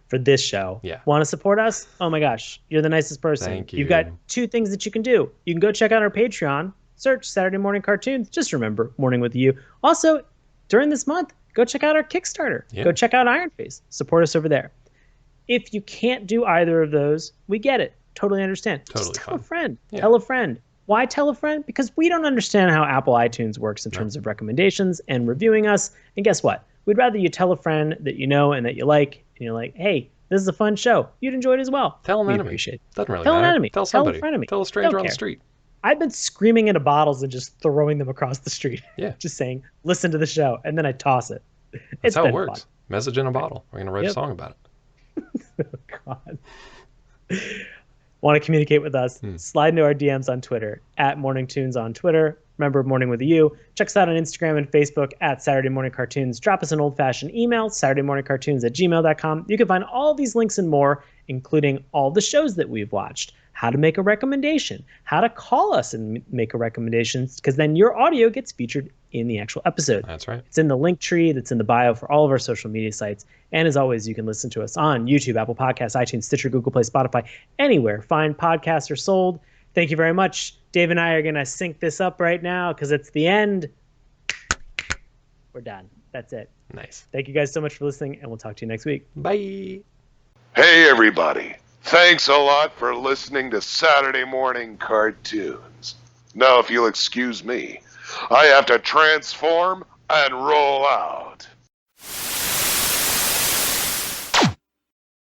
[SPEAKER 1] For this show.
[SPEAKER 2] Yeah.
[SPEAKER 1] Want to support us? Oh my gosh, you're the nicest person.
[SPEAKER 2] Thank you.
[SPEAKER 1] You've got 2 things that you can do. You can go check out our Patreon. Search Saturday Morning Cartoons. Just remember, Morning with You. Also, during this month, go check out our Kickstarter.
[SPEAKER 2] Yeah.
[SPEAKER 1] Go check out Iron Face. Support us over there. If you can't do either of those, we get it. Totally understand.
[SPEAKER 2] Totally
[SPEAKER 1] Just tell a friend.
[SPEAKER 2] Yeah.
[SPEAKER 1] Tell a friend. Why tell a friend? Because we don't understand how Apple iTunes works in terms of recommendations and reviewing us. And guess what? We'd rather you tell a friend that you know and that you like, and you're like, hey, this is a fun show. You'd enjoy it as well.
[SPEAKER 2] Tell an enemy.
[SPEAKER 1] Appreciate it.
[SPEAKER 2] Doesn't really
[SPEAKER 1] Tell
[SPEAKER 2] matter.
[SPEAKER 1] an enemy.
[SPEAKER 2] Tell somebody.
[SPEAKER 1] Tell a frenemy.
[SPEAKER 2] Tell a stranger
[SPEAKER 1] Don't
[SPEAKER 2] on the
[SPEAKER 1] care.
[SPEAKER 2] street.
[SPEAKER 1] I've been screaming into bottles and just throwing them across the street.
[SPEAKER 2] Yeah.
[SPEAKER 1] Just saying, listen to the show, and then I toss it.
[SPEAKER 2] That's how it works. Fun. Message in a bottle. We're going to write a song about
[SPEAKER 1] it. Oh, God. Want to communicate with us? Slide into our DMs on Twitter, @MorningToons on Twitter. Remember, Morning with You. Check us out on Instagram and Facebook @Saturday Morning Cartoons. Drop us an old-fashioned email, SaturdayMorningCartoons@gmail.com. You can find all these links and more, including all the shows that we've watched, how to make a recommendation, how to call us and make a recommendation, because then your audio gets featured in the actual episode.
[SPEAKER 2] That's right.
[SPEAKER 1] It's in the link tree that's in the bio for all of our social media sites. And as always, you can listen to us on YouTube, Apple Podcasts, iTunes, Stitcher, Google Play, Spotify, anywhere fine podcasts are sold. Thank you very much. Dave and I are going to sync this up right now because it's the end. We're done. That's it.
[SPEAKER 2] Nice.
[SPEAKER 1] Thank you guys so much for listening, and we'll talk to you next week.
[SPEAKER 2] Bye.
[SPEAKER 4] Hey, everybody. Thanks a lot for listening to Saturday Morning Cartoons. Now, if you'll excuse me, I have to transform and roll out.